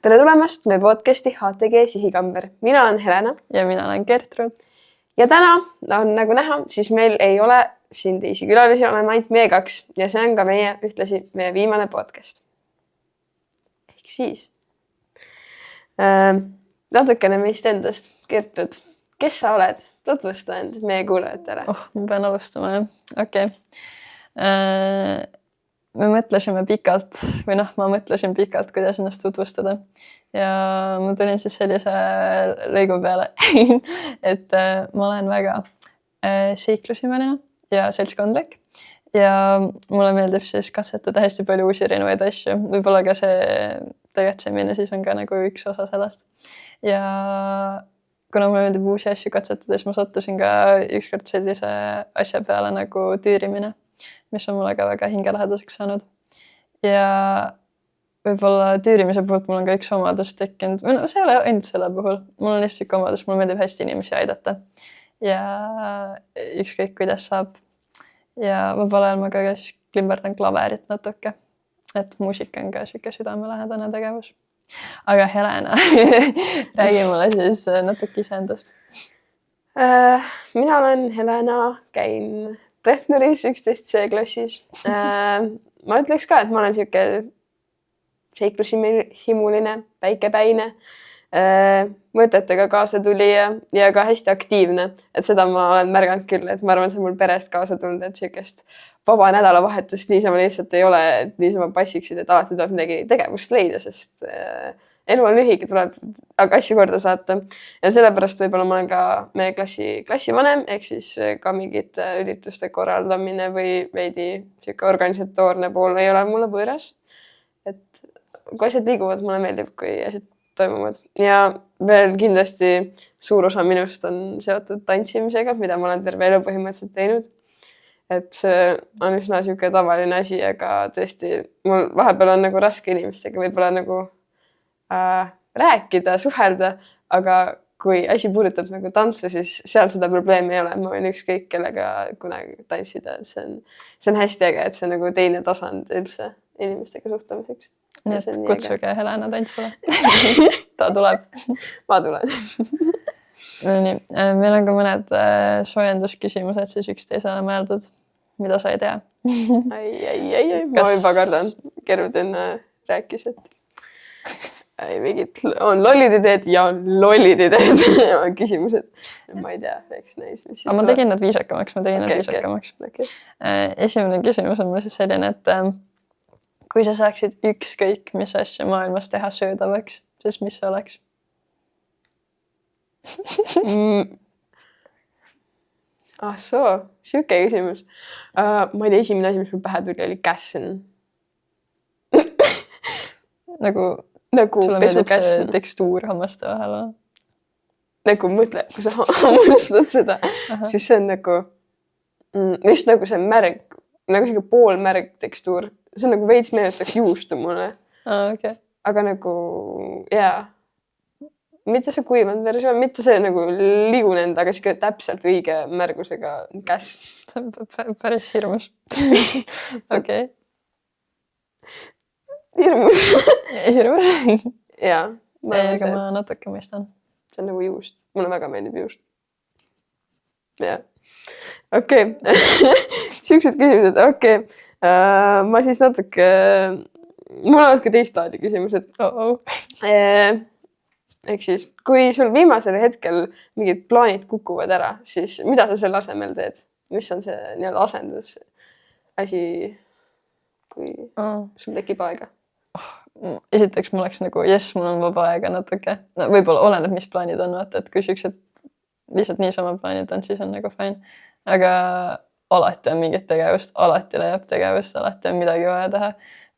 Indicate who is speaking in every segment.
Speaker 1: Tere tulemast meie podcasti HTG Sihikamber. Mina olen Helena.
Speaker 2: Ja mina olen Gertrud.
Speaker 1: Ja täna on nagu näha, siis meil ei ole siin teisi külalisi, oleme ainult meie kaks. Ja see on ka ühtlasi meie viimane podcast. Ehk siis natukene meist endast. Gertrud, kes sa oled? Tutvusta end meie kuulajatele.
Speaker 2: Ma pean alustama, jah? Okei. Me mõtlesime pikalt, ma mõtlesin pikalt, kuidas ennast tutvustada. Ja ma tulin siis sellise lõigu peale, et ma olen väga seiklusimeline ja seltskondlik. Ja mulle meeldib siis katsetada hästi palju uusi erinevaid asju. Võib-olla ka see tegutsemine siis on ka nagu üks osa sellest. Ja kuna mulle meeldib uusi asju katsetada, siis ma sattusin ka ükskord sellise asja peale nagu tüürimine, mis on mulle ka väga hingelähedaseks saanud. Ja võib-olla tüürimise puhul mul on ka üks omadus tekkinud. See ei ole ainult selle puhul. Mul on lihtsalt omadus, mulle meeldib hästi inimesi aidata. Ja ükskõik kuidas saab. Ja võib-olla ma ka siis klimberdan klaverit natuke. Et muusika on ka siuke südamelähedane tegevus. Aga Helena, räägi mulle siis natuke iseendast.
Speaker 1: Mina olen Helena, käin Tehnuris 11C klassis. Ma ütleks ka, et ma olen siuke seiklushimuline, päikepäine, mõtetega kaasa tulija ja ka hästi aktiivne. Et seda ma olen märganud küll, et ma arvan, see on mul perest kaasa tulnud, et siukest vaba nädalavahetust niisama lihtsalt ei ole, et niisama passiksid, et alati tuleb midagi tegevust leida, sest elu on lühike, tuleb aga asju korda saata. Ja sellepärast võib-olla ma olen ka meie klassivanem, ehk siis ka mingid ürituste korraldamine või veidi siuke organisatoorne pool ei ole mulle võõras. Et kui asjad liiguvad, mulle meeldib, kui asjad toimuvad. Ja veel kindlasti suur osa minust on seotud tantsimisega, mida ma olen terve elu põhimõtteliselt teinud. Et see on üsna siuke tavaline asi, aga tõesti mul vahepeal on nagu raske inimestega võib-olla nagu rääkida, suhelda, aga kui asi puudutab nagu tantsu, siis seal seda probleemi ei ole. Ma võin ükskõik kellega kunagi tantsida, et see on hästi äge, et see on nagu teine tasand üldse inimestega suhtlemiseks.
Speaker 2: Nii et kutsuge Helena tantsule. Ta tuleb.
Speaker 1: Ma tulen.
Speaker 2: Nii, meil on ka mõned soojendusküsimused siis üksteisele mõeldud, mida sa ei tea.
Speaker 1: Ma juba kardan. Gerudin rääkis, et mingid on lollid ideed ja on lollid ideed on küsimused. Ma ei tea, eks näis.
Speaker 2: Aga ma tegin nad viisakamaks. Okay. Esimene küsimus on mul siis selline, et kui sa saaksid ükskõik, mis asja maailmas teha söödavaks, siis mis see oleks?
Speaker 1: Siuke küsimus. Ma ei tea, esimene asi, mis mul pähe tuli, oli käsn. Nagu
Speaker 2: sulle meeldib see tekstuur hammaste vahel?
Speaker 1: Nagu mõtle, kui sa hammustad seda, siis see on nagu just nagu see märg, nagu siuke poolmärg tekstuur. See on nagu veits meenutaks juustu mulle.
Speaker 2: Okay.
Speaker 1: Aga nagu, jaa. Mitte see kuivanud versioon, mitte see nagu liigunenud, aga siuke täpselt õige märgusega käs.
Speaker 2: See on päris hirmus. Okei.
Speaker 1: Hirmus.
Speaker 2: Hirmus?
Speaker 1: Jaa.
Speaker 2: Aga ma natuke mõistan.
Speaker 1: See on nagu juust. Mulle väga meeldib juust. Jaa. Okei. Siuksed küsimused. Okei. Ma siis natuke... Mul on natuke teist laadi küsimused. Ehk siis, kui sul viimasel hetkel mingid plaanid kukuvad ära, siis mida sa selle asemel teed? Mis on see nii-öelda asendus asi, kui sul tekib aega?
Speaker 2: Esiteks mul oleks nagu, mul on vaba aega natuke. No, võib-olla oleneb, mis plaanid on, vaata, et kui siuksed lihtsalt niisama plaanid on, siis on nagu fine. Aga alati on mingit tegevust, alati leiab tegevust, alati on midagi vaja teha.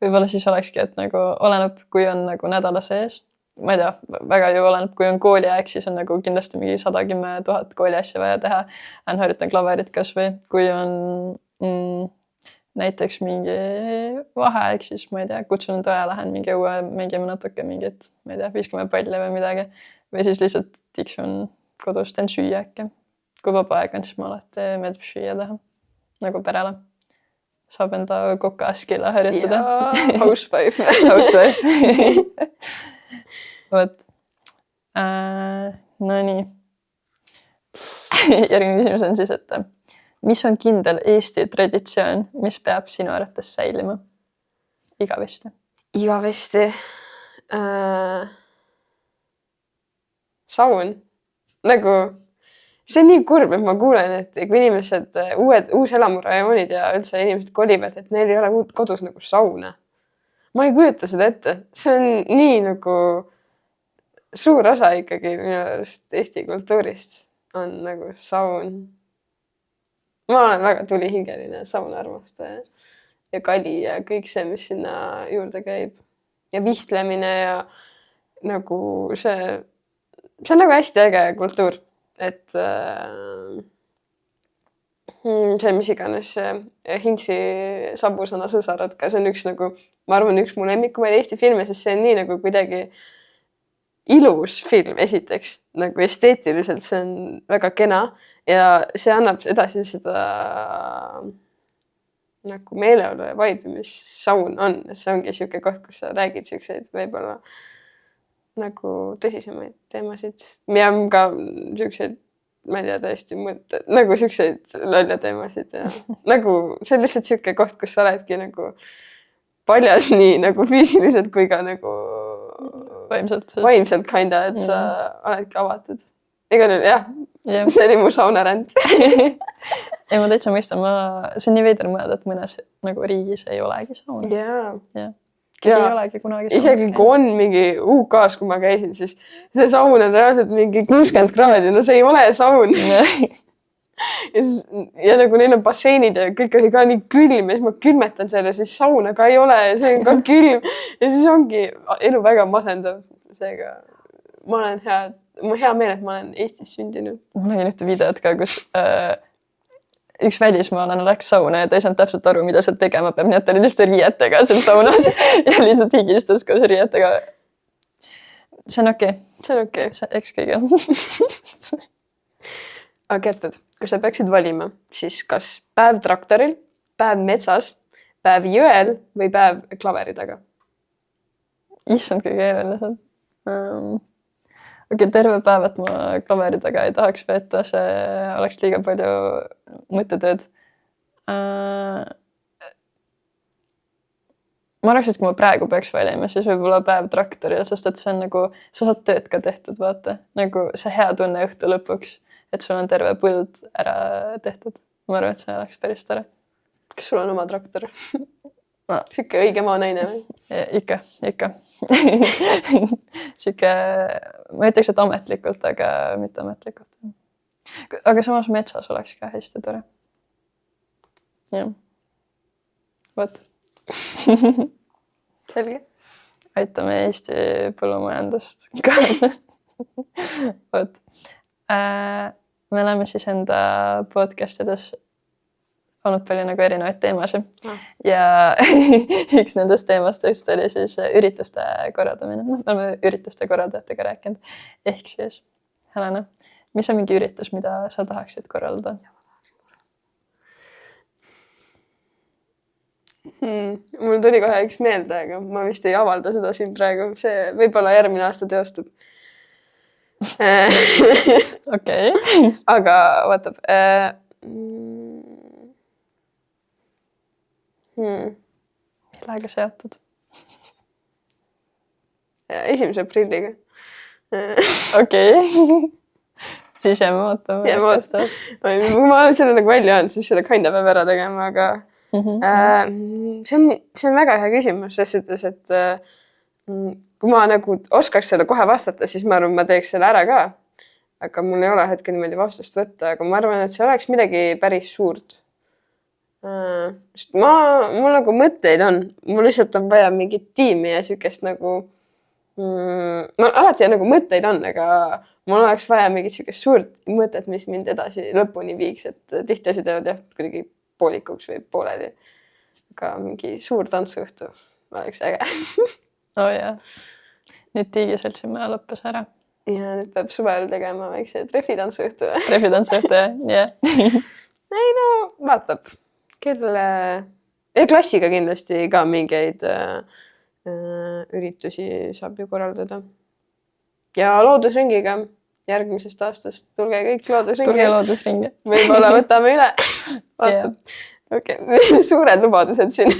Speaker 2: Võib-olla siis olekski, et nagu oleneb, kui on nagu nädala sees. Ma ei tea, väga ju oleneb, kui on kooliaeg, siis on nagu kindlasti mingi 110 000 kooli asja vaja teha. Harjutan klaverit kas või, kui on näiteks mingi vaheaeg, siis ma ei tea, kutsun toja, lähen mingi õue, mängime natuke mingit, ma ei tea, viskame palli või midagi. Või siis lihtsalt tiksun kodus, teen süüa äkki. Kui vaba aeg on, siis ma alati meeldib süüa teha. Nagu perele. Saab enda kokaskile harjutada.
Speaker 1: Housewife.
Speaker 2: vot. No nii. Järgmine küsimus on siis, et mis on kindel Eesti traditsioon, mis peab sinu arvates säilima igavesti?
Speaker 1: Igavesti. Saun. Nagu, see on nii kurb, et ma kuulen, et kui inimesed, uuselamurajoonid ja üldse inimesed kolivad, et neil ei ole kodus nagu sauna. Ma ei kujuta seda ette. See on nii nagu suur osa ikkagi minu arust Eesti kultuurist on nagu saun. Ma olen väga tulihingeline saunarmastaja ja kali ja kõik see, mis sinna juurde käib. Ja vihtlemine ja nagu see on nagu hästi äge kultuur, et see, mis iganes Hintsi sabusõna sõsaratka, see on üks nagu, ma arvan, üks mu lemmikumaid Eesti filme, sest see on nii nagu kuidagi ilus film esiteks, nagu esteetiliselt see on väga kena ja see annab edasi seda nagu meeleolu ja vaibi, mis saun on. See ongi siuke koht, kus sa räägid siukseid võib-olla nagu tõsisemaid teemasid. Ja ka siukseid, ma ei tea, tõesti nagu siukseid lolle teemasid ja nagu see on lihtsalt siuke koht, kus sa oledki nagu paljas nii nagu füüsiliselt kui ka nagu vaimselt kinda, et sa oledki avatud. Igal juhul, jah. See oli mu saunaränd.
Speaker 2: Ja ma täitsa mõistan, see on nii veider mõelda, et mõnes nagu riigis ei olegi sauna.
Speaker 1: Jaa.
Speaker 2: Ei olegi kunagi saunas.
Speaker 1: Isegi kui on mingi UK-s, kui ma käisin, siis see saun on reaalselt mingi 60 kraadi. No see ei ole saun. Ja nagu neil on basseinid ja kõik oli ka nii külm ja siis ma külmetan selle, siis sauna ka ei ole ja see on ka külm. Ja siis ongi elu väga masendav. Seega ma olen hea meel, et ma olen Eestis sündinud.
Speaker 2: Ma nägin ühte videot ka, kus üks välismaalane läks sauna ja ta ei saanud täpselt aru, mida seal tegema peab. Nii et ta oli lihtsalt riietega seal saunas ja lihtsalt higistas koos riietega. See on okei.
Speaker 1: See on okei.
Speaker 2: Eks kõigil.
Speaker 1: Aga Kertud, kui sa peaksid valima, siis kas päev traktoril, päev metsas, päev jõel või päev klaveri taga?
Speaker 2: Issand, kui keerulised. Okei, terve päev, et ma klaveri taga ei tahaks veeta, see oleks liiga palju mõttetööd. Ma arvaks, et kui ma praegu peaks valima, siis võib-olla päev traktoril, sest et see on nagu, sa saad tööd ka tehtud, vaata. Nagu see hea tunne õhtu lõpuks, et sul on terve põld ära tehtud. Ma arvan, et see oleks päris tore.
Speaker 1: Kas sul on oma traktor? Siuke õige maa naine või?
Speaker 2: Ikka. Siuke, ma ütleks, et ametlikult, aga mitte ametlikult. Aga samas metsas oleks ka hästi tore. Jah. Vot.
Speaker 1: Selge.
Speaker 2: Aitame Eesti põllumajandust kaasa. Vot. Me oleme siis enda podcastides olnud palju nagu erinevaid teemasid. Ja üks nendest teemastest oli siis ürituste korraldamine. Me oleme ürituste korraldajatega rääkinud. Ehk siis, Helena, mis on mingi üritus, mida sa tahaksid korraldada?
Speaker 1: Mul tuli kohe üks meelde, aga ma vist ei avalda seda siin praegu. See võib-olla järgmine aasta teostub.
Speaker 2: Okei.
Speaker 1: Aga vaatab.
Speaker 2: Millega seotud?
Speaker 1: 1. aprilliga.
Speaker 2: Okei. Siis jääme ootama.
Speaker 1: Kui ma olen selle nagu välja olnud, siis selle kinda peab ära tegema, aga see on väga hea küsimus, sest ütles, et kui ma nagu oskaks selle kohe vastata, siis ma arvan, ma teeks selle ära ka. Aga mul ei ole hetkel niimoodi vastust võtta, aga ma arvan, et see oleks midagi päris suurt. Sest mul nagu mõtteid on. Mul lihtsalt on vaja mingit tiimi ja siukest nagu alati nagu mõtteid on, aga mul oleks vaja mingit siukest suurt mõtet, mis mind edasi lõpuni viiks, et tihti asjad jäävad jah kuidagi poolikuks või pooleli. Aga mingi suur tantsuõhtu oleks äge.
Speaker 2: Jah. Nüüd Tiigiseltsi maja lõppes ära.
Speaker 1: Ja nüüd peab suvel tegema väikse treffitantsuõhtu.
Speaker 2: Treffitantsuõhtu, jah.
Speaker 1: Ei no, vaatab. Ja klassiga kindlasti ka mingeid üritusi saab ju korraldada. ja loodusringiga järgmisest aastast tulge kõik loodusringi.
Speaker 2: Tulge loodusringi.
Speaker 1: Võib-olla võtame üle. Okay. Suured lubadused siin.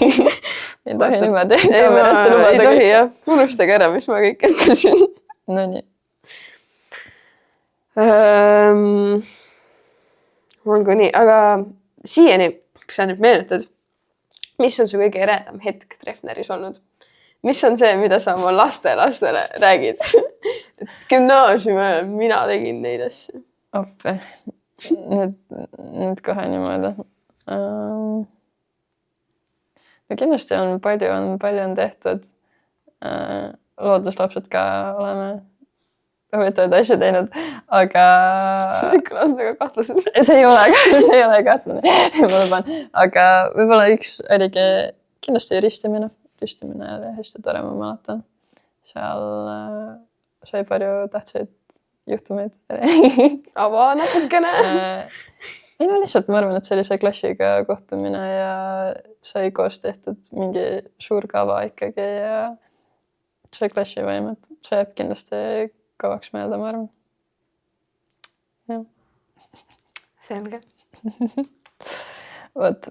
Speaker 2: Ei tohi niimoodi.
Speaker 1: Ei tohi jah. Unustage ära, mis ma kõik ütlesin.
Speaker 2: No nii.
Speaker 1: Olgu nii, aga siiani, kui sa nüüd meenutad, mis on su kõige eredam hetk Treffneris olnud? Mis on see, mida sa oma lastele räägid? Gümnaasiumi ajal mina tegin neid asju.
Speaker 2: Oppi. Nüüd kohe niimoodi. Kindlasti on palju tehtud. Looduslapsed ka oleme huvitavaid asju teinud, aga...
Speaker 1: Kõlas väga kahtlased.
Speaker 2: See ei ole kahtlane. Ma luban. Aga võib-olla üks oligi kindlasti ristimine. Ristimine oli hästi tore, ma mäletan. Seal sai palju tähtsaid juhtumeid.
Speaker 1: Ava natukene.
Speaker 2: Ei no lihtsalt ma arvan, et see oli see klassiga kohtumine ja sai koos tehtud mingi suur kava ikkagi ja see klassivaim, et see jääb kindlasti kavaks meelde, ma arvan. Ja.
Speaker 1: Selge.
Speaker 2: Vot.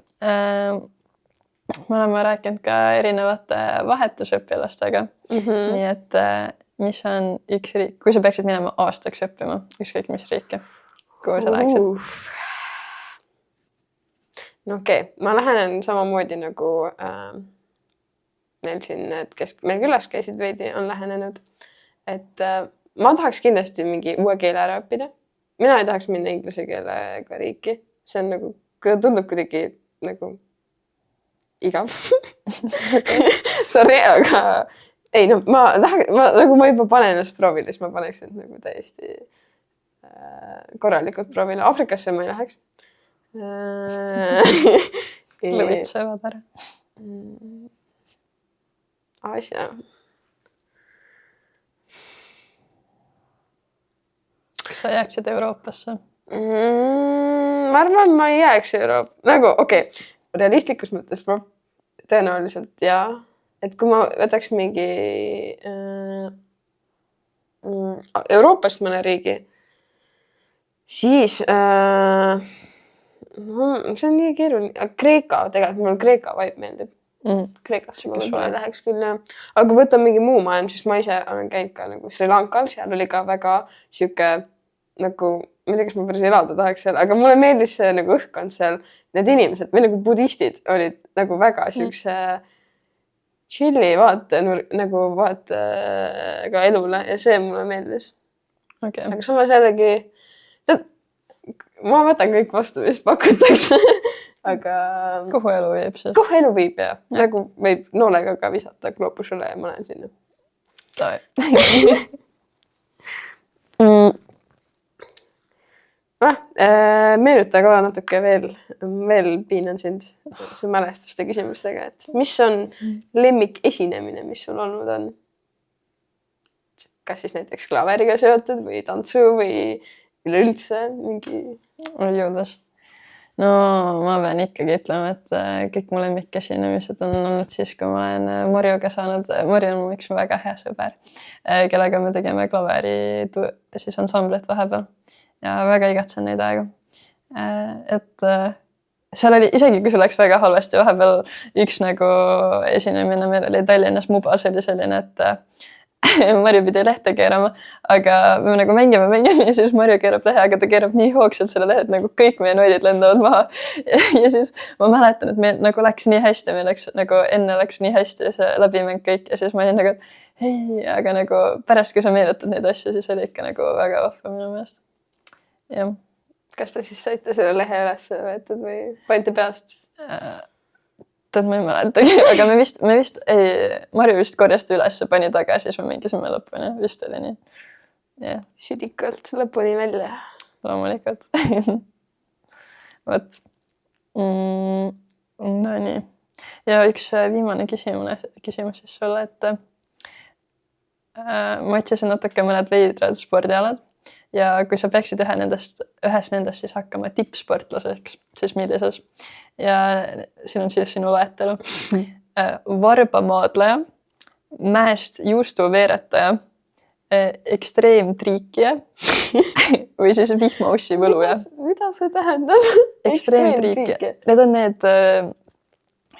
Speaker 2: Me oleme rääkinud ka erinevate vahetusõpilastega. Nii et mis on üks riik, kui sa peaksid minema aastaks õppima, ükskõik mis riiki, kuhu sa läheksid?
Speaker 1: No okei, ma lähenen samamoodi nagu meil siin, kes meil külas käisid veidi, on lähenenud. Et ma tahaks kindlasti mingi uue keele ära õppida. Mina ei tahaks minna inglise keelega riiki. See on nagu, tundub kuidagi nagu igav. Sorry, aga ei, no nagu ma juba panen ennast proovile, siis ma paneks end nagu täiesti korralikult proovile. Afrikasse ma ei läheks.
Speaker 2: Lõvid söövad ära.
Speaker 1: Asja.
Speaker 2: Kas sa jääksid Euroopasse?
Speaker 1: Ma arvan, ma ei jääks Euroopa. Nagu, okei. Realistlikus mõttes tõenäoliselt jaa. Et kui ma võtaks mingi Euroopast mõne riigi, siis see on nii keeruline. Kreeka, tegelikult mulle Kreeka vibe meeldib. Kreekasse ma võib-olla läheks küll. Aga kui võtan mingi muu maailm, siis ma ise olen käinud ka nagu Sri Lankal, seal oli ka väga siuke nagu, ma ei tea, kas ma päris elada tahaks seal, aga mulle meeldis see nagu õhkkond seal. Need inimesed, või nagu budistid olid nagu väga siukse chilli vaate ka elule ja see mulle meeldis.
Speaker 2: Okay.
Speaker 1: Aga samas jällegi, ma võtan kõik vastu, mis pakutakse. Aga...
Speaker 2: Kuhu elu viib siis?
Speaker 1: Kuhu elu viib, jah. Nagu võib noolega ka visata gloobusele ja ma lähen sinna. Meenuta ka natuke veel piinan sind su mälestuste küsimustega, et mis on lemmik esinemine, mis sul olnud on? Kas siis näiteks klaveriga seotud või tantsu või üleüldse mingi...
Speaker 2: Jõudas. No ma pean ikkagi ütlema, et kõik mu lemmikesinemised on olnud siis, kui ma olen Marjoga saanud. Marjo on üks väga hea sõber, kellega me tegime klaveri siis ansamblit vahepeal ja väga igatsen neid aegu. Et seal oli, isegi kui see läks väga halvasti, vahepeal üks nagu esinemine, meil oli Tallinnas Mubas oli selline, et Marju pidi lehte keerama, aga me nagu mängime ja siis Marju keerab lehe, aga ta keerab nii hoogsalt selle lehe, et nagu kõik meie noidid lendavad maha. Ja siis ma mäletan, et meil nagu läks nii hästi, meil läks nagu enne läks nii hästi see läbimäng kõik ja siis ma olin nagu, hei, aga nagu pärast, kui sa meenutad neid asju, siis oli ikka nagu väga vahva minu meelest. Ja.
Speaker 1: Kas ta siis saite selle lehe üles võetud või panite peast?
Speaker 2: Tead, ma ei mäletagi, aga me vist, Marju vist korjast üles, pani tagasi, siis me mängisime lõpuni, vist oli nii. Yeah.
Speaker 1: Südikalt lõpuni välja.
Speaker 2: Loomulikult. Võt. No nii. Ja üks viimane küsimus siis sulle, et ma otsisin natuke mõned veidrad spordialad ja kui sa peaksid ühes nendest siis hakkama tippsportlaseks, siis millises? Ja siin on siis sinu loetelu. Varbamaadleja, mäest juustuveeretaja, ekstreemtriikija või siis vihmaussi võluja.
Speaker 1: Mida see tähendab?
Speaker 2: Ekstreemtriikija. Need on need,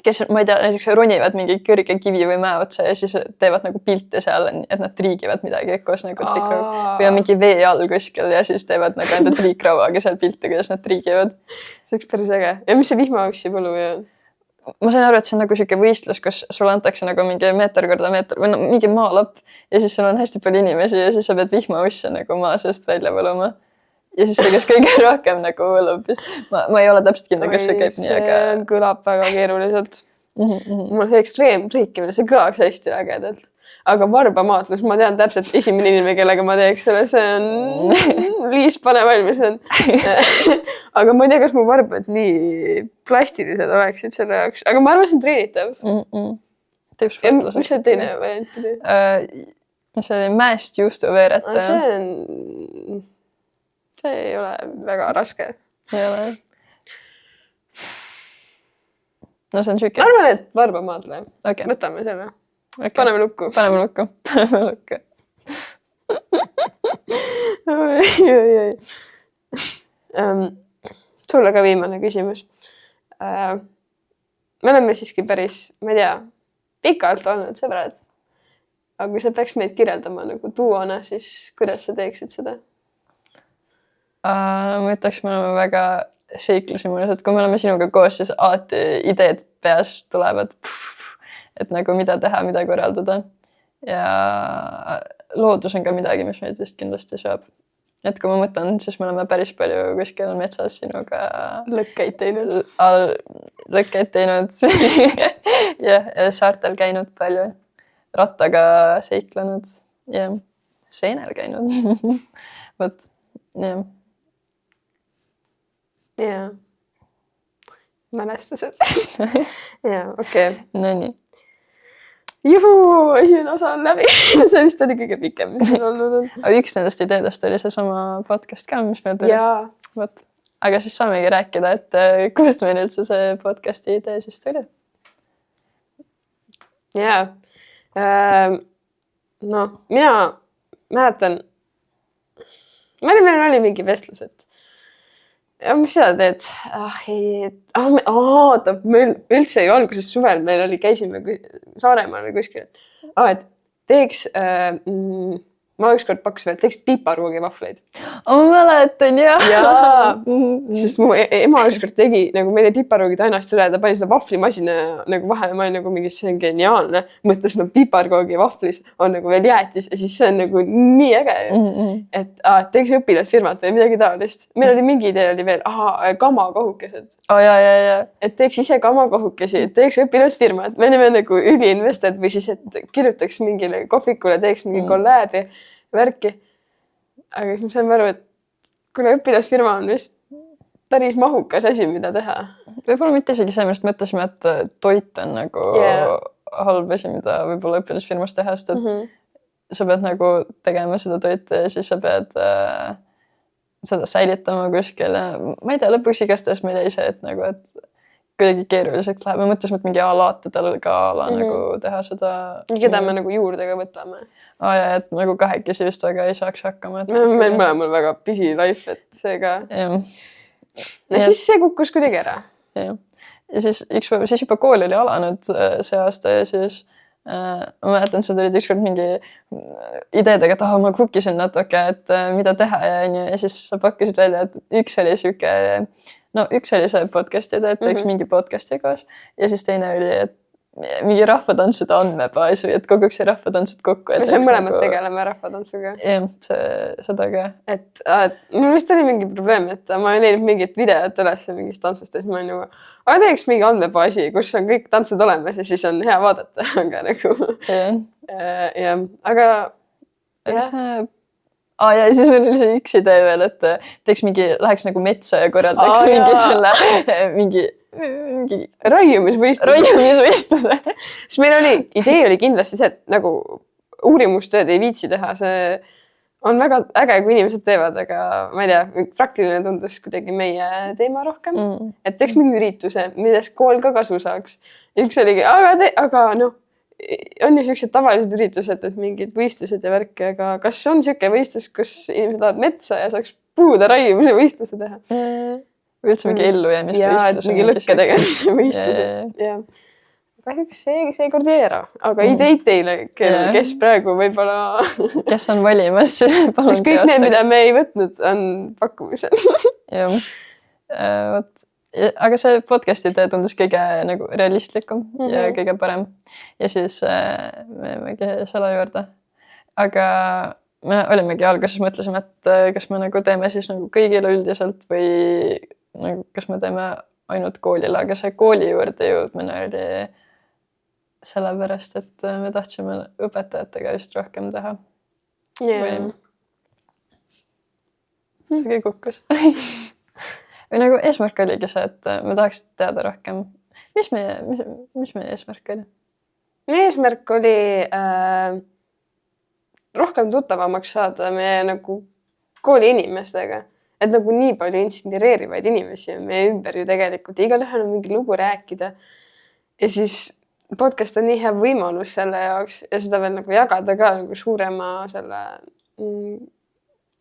Speaker 2: kes, ma ei tea, näiteks ronivad mingi kõrge kivi või mäe otsa ja siis teevad nagu pilte seal, et nad triigivad midagi koos nagu triikraua. Või on mingi vee all kuskil ja siis teevad nagu enda triikrauaga seal pilte, kuidas nad triigivad.
Speaker 1: See oleks päris äge. Ja mis see vihmaussi võluja on?
Speaker 2: Ma sain aru, et see on nagu siuke võistlus, kus sulle antakse nagu mingi meeter korda meeter või no, mingi maalapp ja siis sul on hästi palju inimesi ja siis sa pead vihmausse nagu maa seest välja võluma. Ja siis see, kes kõige rohkem nagu võlub vist. Ma ei ole täpselt kindla, kas see käib nii, aga...
Speaker 1: See kõlab väga keeruliselt. Mul see ekstreemtriikimine, see kõlaks hästi ägedalt. Aga varbamaatlus, ma tean täpselt esimene inimene, kellega ma teeks selle, see on Liis, pane valmis on. Aga ma ei tea, kas mu varbad nii plastilised oleksid selle jaoks, aga ma arvan, see on treenitav.
Speaker 2: Teeb sportlased.
Speaker 1: Mis see teine variant oli?
Speaker 2: See oli mäest juustu veereta.
Speaker 1: See ei ole väga raske.
Speaker 2: Ei ole. No see on süke.
Speaker 1: Ma arvan, et varbamaatle.
Speaker 2: Okay.
Speaker 1: Võtame selle.
Speaker 2: Okay.
Speaker 1: Paneme lukku.
Speaker 2: Paneme lukku.
Speaker 1: Sulle ka viimane küsimus. Me oleme siiski päris, ma ei tea, pikalt olnud sõbrad. Aga kui sa peaks meid kirjeldama nagu duona, siis kuidas sa teeksid seda?
Speaker 2: Ma ütleks, me oleme väga seiklusimulised. Kui me oleme sinuga koos, siis alati ideed peas tulevad. Et nagu mida teha, mida korraldada. Ja loodus on ka midagi, mis meid just kindlasti sööb. Et kui ma mõtlen, siis me oleme päris palju kuskil metsas sinuga
Speaker 1: lõkkeid teinud.
Speaker 2: Lõkkeid teinud. ja saartel käinud palju. Rattaga seiklenud. Ja seenel käinud. Võt, jah. Jaa. Mälestused. Jaa, okei. No nii. Juhu, esimene osa on läbi. See vist oli kõige pikem, mis on olnud. Üks nendest ideedest oli see sama podcast ka, mis meil tuli. Võt. Aga siis saamegi rääkida, et kust meil üldse see podcasti idee siis tuli. Jaa. No, mina mäletan, meil oli mingi vestlus, et ja mis sa teed? Meil üldse ju alguses suvel meil oli, käisime Saaremaal või kuskil. Et teeks, ma ükskord pakkus veel, teeks piparkoogi vahvleid. Ma mäletan, jah. Sest mu ema ükskord tegi, nagu meil ei piparkoogid ainast üle, ta pani seda vahvlimasina nagu vahele, ma olin nagu mingi, see on geniaalne. Mõtles, no piparkoogi vahvlis on nagu veel jäätis ja siis see on nagu nii äge. Et teeks õpilasfirmat või midagi taolist. Meil oli mingi idee oli veel, kamakohukesed. Et teeks ise kamakohukesi, teeks õpilasfirmat. Me olime nagu üliinvestajad või siis, et kirjutaks mingile kohvikule, teeks mingi kolläbi värki. Aga siis me saime aru, et kuna õpilasfirma on vist päris mahukas asi, mida teha. Võib-olla mitte isegi sellepärast mõtlesime, et toit on nagu halb asi, mida võib-olla õpilasfirmas teha, sest et sa pead nagu tegema seda toitu ja siis sa pead seda säilitama kuskil. Ma ei tea, lõpuks igastahes meil jäi see, et nagu, et kuidagi keeruliseks läheb. Me mõtlesime, et mingi laatadel ka nagu teha seda. Keda me nagu juurde ka võtame. Et nagu kahekesi just väga ei saaks hakkama. Meil mõlemal väga busy life, et see ka. Ja siis see kukkus kuidagi ära. Ja siis juba kool oli alanud see aasta ja siis ma mäletan, sa tulid ükskord mingi ideedega, et ma kukisin natuke, et mida teha ja siis sa pakkusid välja, et üks oli see podcast idee, et teeks mingi podcasti koos ja siis teine oli, et mingi rahvatantsude andmebaasi, et koguks see rahvatantsud kokku. Me see mõlemad tegeleme rahvatantsuga. Jah, seda ka. Et mul vist oli mingi probleem, et ma ei näinud mingit videot üles mingist tantsust ja siis ma olin nagu, aga teeks mingi andmebaasi, kus on kõik tantsud olemas ja siis on hea vaadata. Aga nagu, jah, aga ja siis meil oli see üks idee veel, et teeks mingi, läheks nagu metsa ja korraldaks mingi selle, mingi raiumisvõistluse. Siis meil oli, idee oli kindlasti see, et nagu uurimustööd ei viitsi teha, see on väga äge, kui inimesed teevad, aga ma ei tea, praktiline tundus kuidagi meie teema rohkem, et teeks mingi ürituse, millest kool ka kasu saaks. Üks oligi, aga noh,
Speaker 1: on ju siuksed tavalised üritused, et mingid võistlused ja värki, aga kas on siuke võistlus, kus inimesed lähevad metsa ja saaks puude raiumise võistluse teha?
Speaker 2: Või üldse mingi ellujäämisvõistlus.
Speaker 1: Mingi lõkke tegemise võistlused. Jah. Kahjuks seekord ei ära, aga ideid teile, kes praegu võib-olla
Speaker 2: kes on valimas, siis palun
Speaker 1: siis kõik need, mida me ei võtnud, on pakkumisel.
Speaker 2: Jah. Aga see podcasti idee tundus kõige nagu realistlikum ja kõige parem. Ja siis me jäimegi selle juurde. Aga me olimegi alguses mõtlesime, et kas me nagu teeme siis nagu kõigile üldiselt või nagu, kas me teeme ainult koolile, aga see kooli juurde jõudmine oli sellepärast, et me tahtsime õpetajatega just rohkem teha.
Speaker 1: Yeah.
Speaker 2: Või kukkus. Või nagu eesmärk oligi see, et me tahaks teada rohkem. Mis meie eesmärk oli?
Speaker 1: Eesmärk oli rohkem tuttavamaks saada meie nagu kooli inimestega. Et nagu nii palju inspireerivaid inimesi on meie ümber ju tegelikult. Igalühel on mingi lugu rääkida. Ja siis podcast on nii hea võimalus selle jaoks ja seda veel nagu jagada ka nagu suurema selle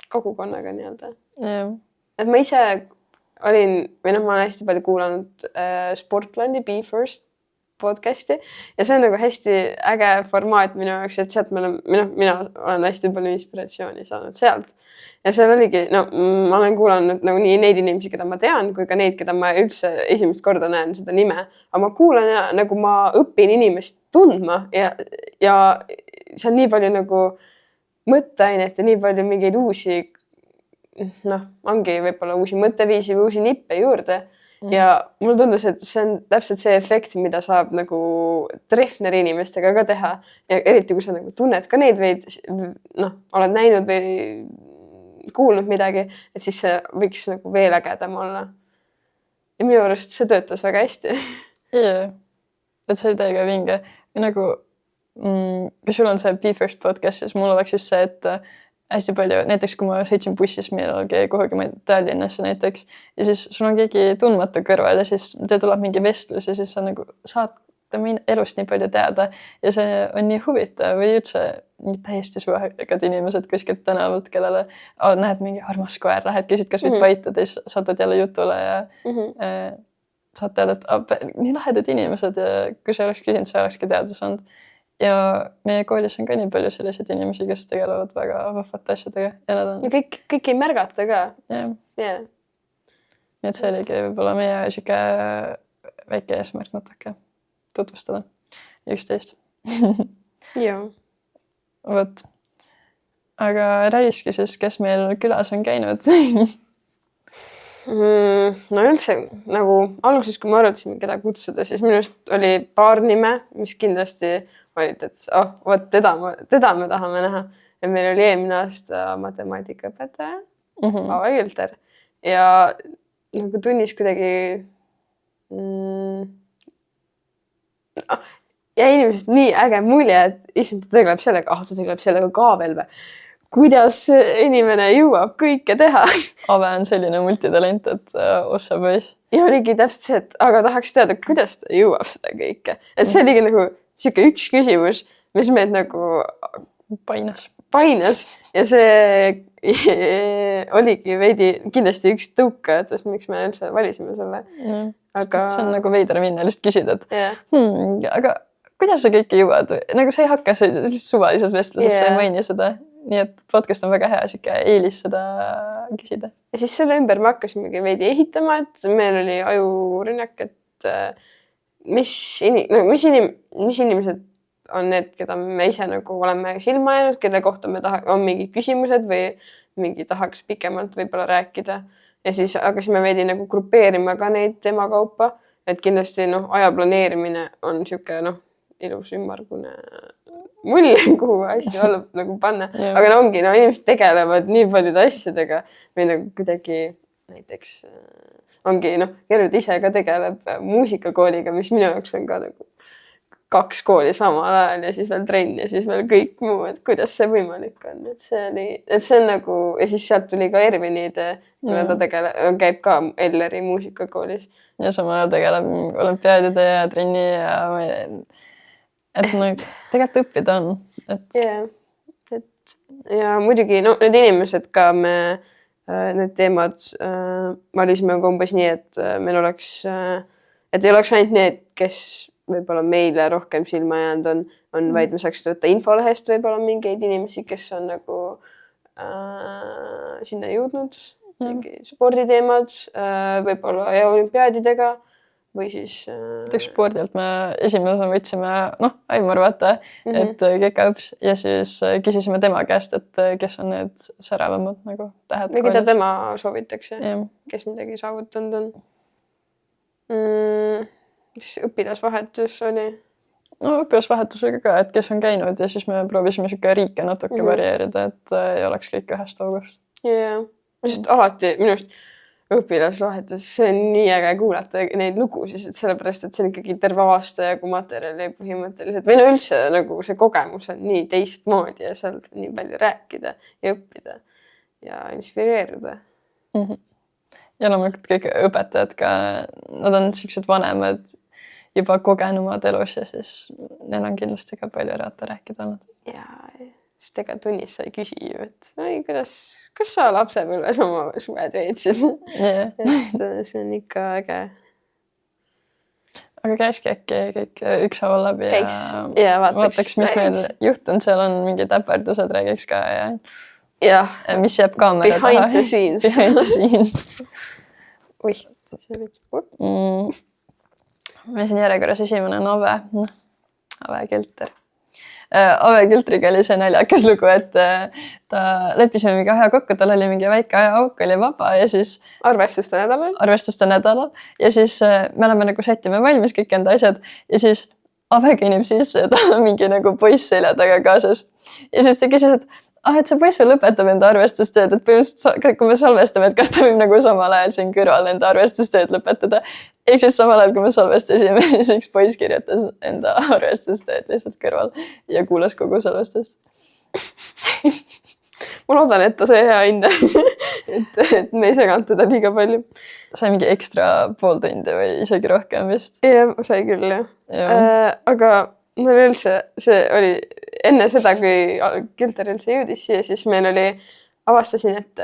Speaker 1: kogukonnaga nii-öelda.
Speaker 2: Yeah.
Speaker 1: Et ma ise olin, või noh, ma olen hästi palju kuulanud Sportlandi Be First podcasti ja see on nagu hästi äge formaat minu jaoks, et sealt mina olen hästi palju inspiratsiooni saanud sealt. Ja seal oligi, no ma olen kuulanud nagu nii neid inimesi, keda ma tean, kui ka neid, keda ma üldse esimest korda näen seda nime. Aga ma kuulan ja nagu ma õpin inimest tundma ja see on nii palju nagu mõtteainet ja nii palju mingeid uusi ongi võib-olla uusi mõtteviisi või uusi nippe juurde. Ja mulle tundus, et see on täpselt see efekt, mida saab nagu Treffneri inimestega ka teha. Ja eriti, kui sa nagu tunned ka neid veid, oled näinud või kuulnud midagi, et siis see võiks nagu veel ägedam olla. Ja minu arust see töötas väga hästi.
Speaker 2: Jaa, et see oli täiega vinge. Ja nagu, kui sul on see Be First podcast, siis mul oleks just see, et hästi palju, näiteks kui ma sõitsin bussis millalgi kuhugi Tallinnasse näiteks ja siis sul on keegi tundmatu kõrval ja siis te tuleb mingi vestlus ja siis sa nagu saad tema elust nii palju teada ja see on nii huvitav või üldse täiesti suvekad inimesed kuskilt tänavalt, kellele näed mingi armas koer, lähed küsid kas võid paitad ja siis satud jälle jutule ja saad teada, et nii lahedad inimesed ja kui sa oleks küsinud, sa olekski teada saanud. Ja meie koolis on ka nii palju selliseid inimesi, kes tegelevad väga vahvate asjadega. Ja nad on...
Speaker 1: Ja kõik ei märgata ka.
Speaker 2: Yeah. Nii et see oligi võib-olla meie siuke väike eesmärk natuke tutvustada üksteist.
Speaker 1: Joo.
Speaker 2: Vot. Aga räägiski siis, kes meil külas on käinud.
Speaker 1: No üldse, nagu alguses, kui me arutasime, keda kutsuda, siis minust oli paar nime, mis kindlasti olid, et võt, teda me tahame näha. Ja meil oli eelmine aasta matemaatikaõpetaja, Ava Külter. Ja nagu tunnis kuidagi ja inimesest nii äge mulje, et issand, ta tegeleb sellega ka veel või. Kuidas inimene jõuab kõike teha.
Speaker 2: Ave on selline multitalent, et ossa poiss.
Speaker 1: Ja oligi täpselt see, et aga tahaks teada, kuidas ta jõuab seda kõike. Et see oligi nagu siuke üks küsimus, mis meid nagu painas. Ja see oligi veidi kindlasti üks tõukajatest, miks me üldse valisime selle.
Speaker 2: Aga... See on nagu veider minna lihtsalt küsida, et aga kuidas sa kõike jõuad? Nagu sa ei hakka suvalises vestluses, sa ei maini seda. Nii et podcast on väga hea siuke eelis seda küsida. Ja siis
Speaker 1: selle ümber me hakkasimegi veidi ehitama, et meil oli ajurünnak, et mis inimesed on need, keda me ise nagu oleme silma jäänud, kelle kohta on mingid küsimused või mingi tahaks pikemalt võib-olla rääkida. Ja siis hakkasime veidi nagu grupeerima ka neid tema kaupa, et kindlasti aja planeerimine on siuke ilus ümmargune mull, kuhu asju alla nagu panna. Aga ongi, inimesed tegelevad nii paljude asjadega või nagu kuidagi näiteks ongi, Gerud ise ka tegeleb muusikakooliga, mis minu jaoks on ka nagu 2 kooli samal ajal ja siis veel trenn ja siis veel kõik muu, et kuidas see võimalik on. Et see on nagu, ja siis sealt tuli ka Ervini idee, kuna ta käib ka Elleri muusikakoolis.
Speaker 2: Ja sama tegeleb olümpiaadide ja trenni ja et nagu tegelikult õppida on, et
Speaker 1: yeah. Et ja muidugi no need inimesed ka need teemad valisime ka umbes nii, et meil oleks, et ei oleks ainult need, kes võib-olla meile rohkem silma jäänud on vaid me saaks võtta infolehest võib-olla mingeid inimesi, kes on nagu sinna jõudnud, mingi sporditeemad võib-olla ja olümpiaadidega või siis
Speaker 2: näiteks spordilt me esimesena võtsime, Aimar vaata, et GKÜPS ja siis küsisime tema käest, et kes on need säravamad nagu tähed.
Speaker 1: Ja keda tema soovitakse,
Speaker 2: Ja.
Speaker 1: kes midagi saavutanud on. Õpilasvahetus oli.
Speaker 2: No õpilasvahetusega ka, et kes on käinud ja siis me proovisime siuke riike natuke varieerida, et ei oleks kõik ühest august.
Speaker 1: Ja, sest alati minust õpilasvahetus, see on nii äge kuulata neid lugusid, et sellepärast, et see on ikkagi terve aasta jagu materjali põhimõtteliselt või no üldse nagu see kogemus on nii teistmoodi ja sealt nii palju rääkida ja õppida ja inspireerida.
Speaker 2: Ja loomulikult kõik õpetajad ka, nad on siuksed vanemad juba kogenumad elus ja siis neil on kindlasti ka palju rääkida olnud.
Speaker 1: Ja sest ega tunnis sa ei küsi ju, et kuidas sa lapsepõlves oma suved veetsid.
Speaker 2: Yeah.
Speaker 1: Et see on ikka äge.
Speaker 2: Aga käiski äkki kõik ükshaaval läbi
Speaker 1: ja
Speaker 2: vaataks, mis meil juhtunud, seal on mingid äpardused, räägiks ka
Speaker 1: ja
Speaker 2: mis jääb kaamera taha.
Speaker 1: Behind the scenes.
Speaker 2: Behind the scenes.
Speaker 1: Oih, see oli
Speaker 2: meil siin järjekorras esimene on Ave Kelter. Ave Keltriga oli see naljakas lugu, et ta leppisime mingi aja kokku, tal oli mingi väike ajaauk, oli vaba ja siis
Speaker 1: arvestuste nädalal
Speaker 2: ja siis me oleme nagu sättime valmis kõik enda asjad ja siis Ave kõnnib sisse ja tal on mingi nagu poiss selja taga kaasas ja siis ta küsis, et see poiss veel lõpetab enda arvestustööd, et põhimõtteliselt kui me salvestame, et kas ta võib nagu samal ajal siin kõrval enda arvestustööd lõpetada. Ehk siis samal ajal, kui me salvestasime, siis üks poiss kirjutas enda arvestustööd lihtsalt kõrval ja kuulas kogu salvestust.
Speaker 1: Ma loodan, et ta sai hea hinde, et me ei seganud teda liiga palju.
Speaker 2: Sai mingi ekstra pool tundi või isegi rohkem vist.
Speaker 1: Ja, sai küll, jah. Aga no üldse see oli enne seda, kui Kelter üldse jõudis siia, siis meil oli, avastasin, et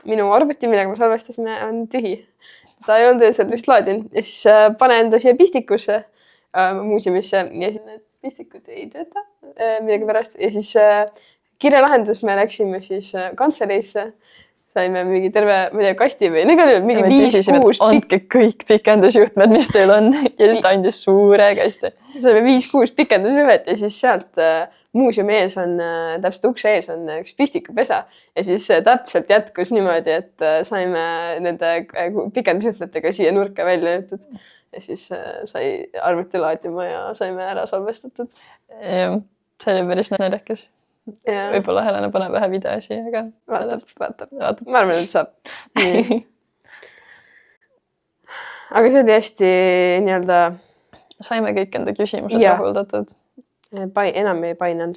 Speaker 1: minu arvuti, millega me salvestasime, on tühi. Ta ei olnud öösel vist laadin ja siis pane enda siia pistikusse muuseumisse ja siis need pistikud ei tööta midagi pärast ja siis kirjalahendus me läksime siis kantseleisse, saime mingi terve, ma ei tea, kasti või mingi 5-6
Speaker 2: andke kõik pikendusjuhtmed, mis teil on ja siis ta andis suure kasti.
Speaker 1: Saime 5-6 pikendusjuhet ja siis sealt muuseumi ees on, täpselt ukse ees on üks pistikupesa ja siis täpselt jätkus niimoodi, et saime nende pikendusjuhtmetega siia nurka välja jõutud ja siis sai arvuti laadima ja saime ära salvestatud.
Speaker 2: Ja, see oli päris naljakas. Võib-olla Helena paneb vähe video siia, aga
Speaker 1: vaatab. Ma arvan, et saab. Aga see oli hästi nii-öelda
Speaker 2: saime kõik enda küsimused rahuldatud.
Speaker 1: Enam ei painanud.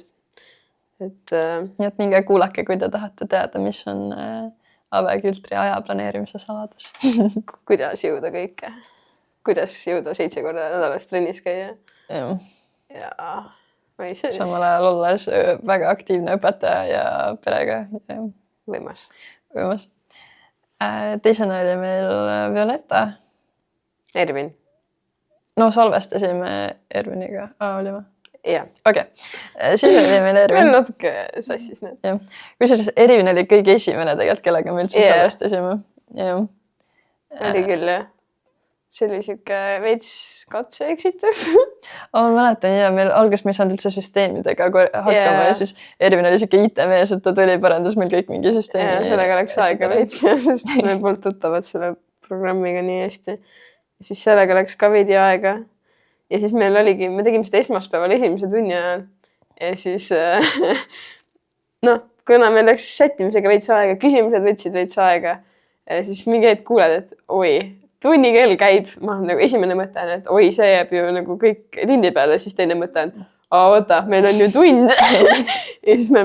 Speaker 2: Nii et minge kuulake, kui te tahate teada, mis on Ave Keltri aja planeerimise saladus.
Speaker 1: Kuidas jõuda kõike? Kuidas jõuda 7 korda nädalas trennis käia? Ja
Speaker 2: samal ajal olles väga aktiivne õpetaja ja perega.
Speaker 1: Võimas.
Speaker 2: Teisena oli meil Violetta.
Speaker 1: Ervin.
Speaker 2: No salvestasime Erviniga. Olime?
Speaker 1: Jah.
Speaker 2: Okei. Siis oli meil Ervin.
Speaker 1: Meil natuke sassis need.
Speaker 2: Kusjuures Ervin oli kõige esimene tegelikult, kellega me üldse salvestasime.
Speaker 1: Oli küll, jah. See oli siuke veits katse-eksitus.
Speaker 2: Ma mäletan, meil alguses me ei saanud üldse süsteemidega hakkama ja siis Ervin oli siuke IT-mees, et ta tuli parandas meil kõik mingi süsteemi.
Speaker 1: Ja sellega läks aega veits, sest me polnud tuttavad selle programmiga nii hästi. Ja siis sellega läks ka veidi aega. Ja siis meil oligi, me tegime seda esmaspäeval esimese tunni ajal. Ja siis, kuna meil läks sättimisega veits aega, küsimused võtsid veits aega, siis mingi hetk kuuled, et oi, tunnikell käib. Ma nagu esimene mõte on, et oi, see jääb ju nagu kõik lindi peale, siis teine mõte on, oota, meil on ju tund. Ja siis me,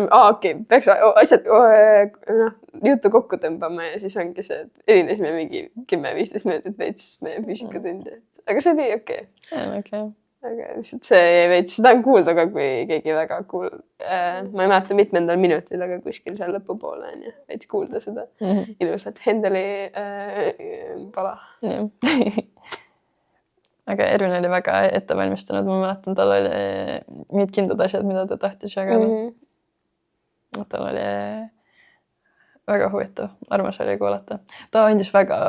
Speaker 1: peaks asjad juttu kokku tõmbama ja siis ongi see, et erinesime mingi 10-15 minutit veits meie füüsikatundi. Aga see oli okei. aga lihtsalt see jäi veits, seda on kuulda ka, kui keegi väga ma ei mäleta mitmendal minutil, aga kuskil seal lõpupoole on ju, veits kuulda seda ilusat Hendeli pala.
Speaker 2: Aga Ervin oli väga ettevalmistunud, ma mäletan, tal oli mingid kindlad asjad, mida ta tahtis jagada. Tal oli väga huvitav, armas oli kuulata. Ta andis väga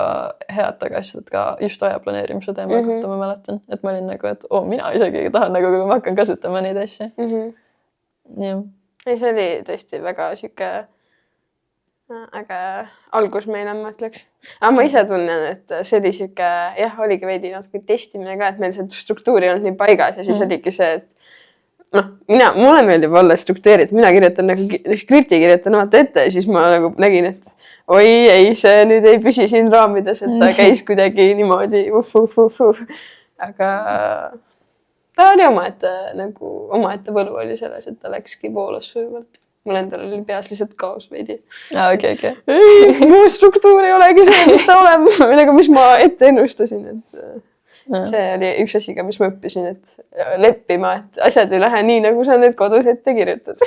Speaker 2: head tagasisidet ka just aja planeerimise teema kohta, ma mäletan. Et ma olin nagu, et mina isegi tahan nagu, kui ma hakkan kasutama neid asju. Jah.
Speaker 1: Ei, see oli tõesti väga siuke äge algus meile, ma ütleks. Aga ma ise tunnen, et see oli siuke, jah, oligi veidi natuke testimine ka, et meil see struktuuri olnud nii paigas ja siis oligi see, et mulle meeldib olla struktuuritud, mina kirjutan nagu skripti kirjutan vaata ette ja siis ma nagu nägin, et oi ei, see nüüd ei püsi siin raamides, et ta käis kuidagi niimoodi aga ta oli omaette võlu oli selles, et ta läkski voolas sujuvalt. Mul endal oli peas lihtsalt kaos veidi.
Speaker 2: Okay.
Speaker 1: Ei, mu struktuur ei olegi see, mis ta olema, mis ma ette ennustasin, et see oli üks asi ka, mis ma õppisin, et leppima, et asjad ei lähe nii, nagu sa need kodus ette kirjutad.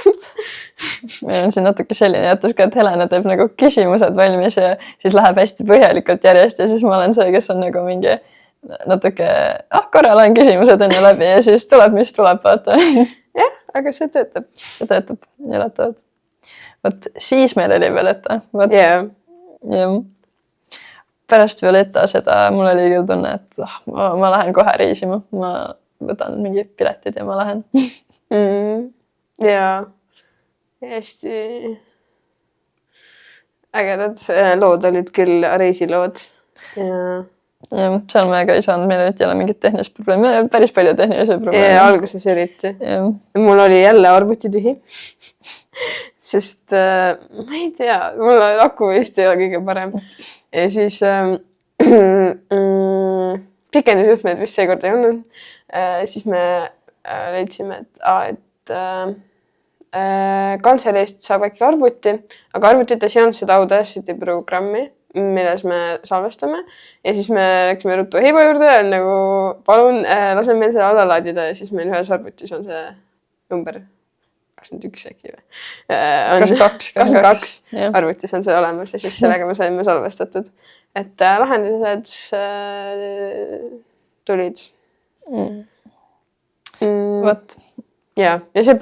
Speaker 2: Meil on siin natuke selline jätus ka, et Helena teeb nagu küsimused valmis ja siis läheb hästi põhjalikult järjest ja siis ma olen see, kes on nagu mingi natuke, korra loen küsimused enne läbi ja siis tuleb, mis tuleb, vaata.
Speaker 1: Jah, aga see töötab.
Speaker 2: See töötab, elatavad. Võt, siis meil oli Violetta.
Speaker 1: Jah.
Speaker 2: Pärast Violetta seda, mul oli küll tunne, et ma lähen kohe reisima. Ma võtan mingi piletid ja ma lähen.
Speaker 1: Ja hästi ägedad lood olid küll reisilood.
Speaker 2: Ja seal me ka ei saanud, meil olid jälle mingid tehnilised probleemid. Meil oli päris palju tehnilisi probleeme.
Speaker 1: Ja alguses eriti. Mul oli jälle arvuti tühi. Sest ma ei tea, mul aku vist ei ole kõige parem. Ja siis pikendusjuhtmeid vist seekord ei olnud. Siis me leidsime, et kantseleist saab äkki arvuti, aga arvutites ei olnud seda Audacity programmi, milles me salvestame. Ja siis me läksime ruttu Heibo juurde ja nagu palun lase meil seda alla laadida ja siis meil ühes arvutis on see number 21 äkki või? 22 arvutis on see olemas ja siis sellega me saime salvestatud. Et lahendused tulid.
Speaker 2: Võt.
Speaker 1: Ja see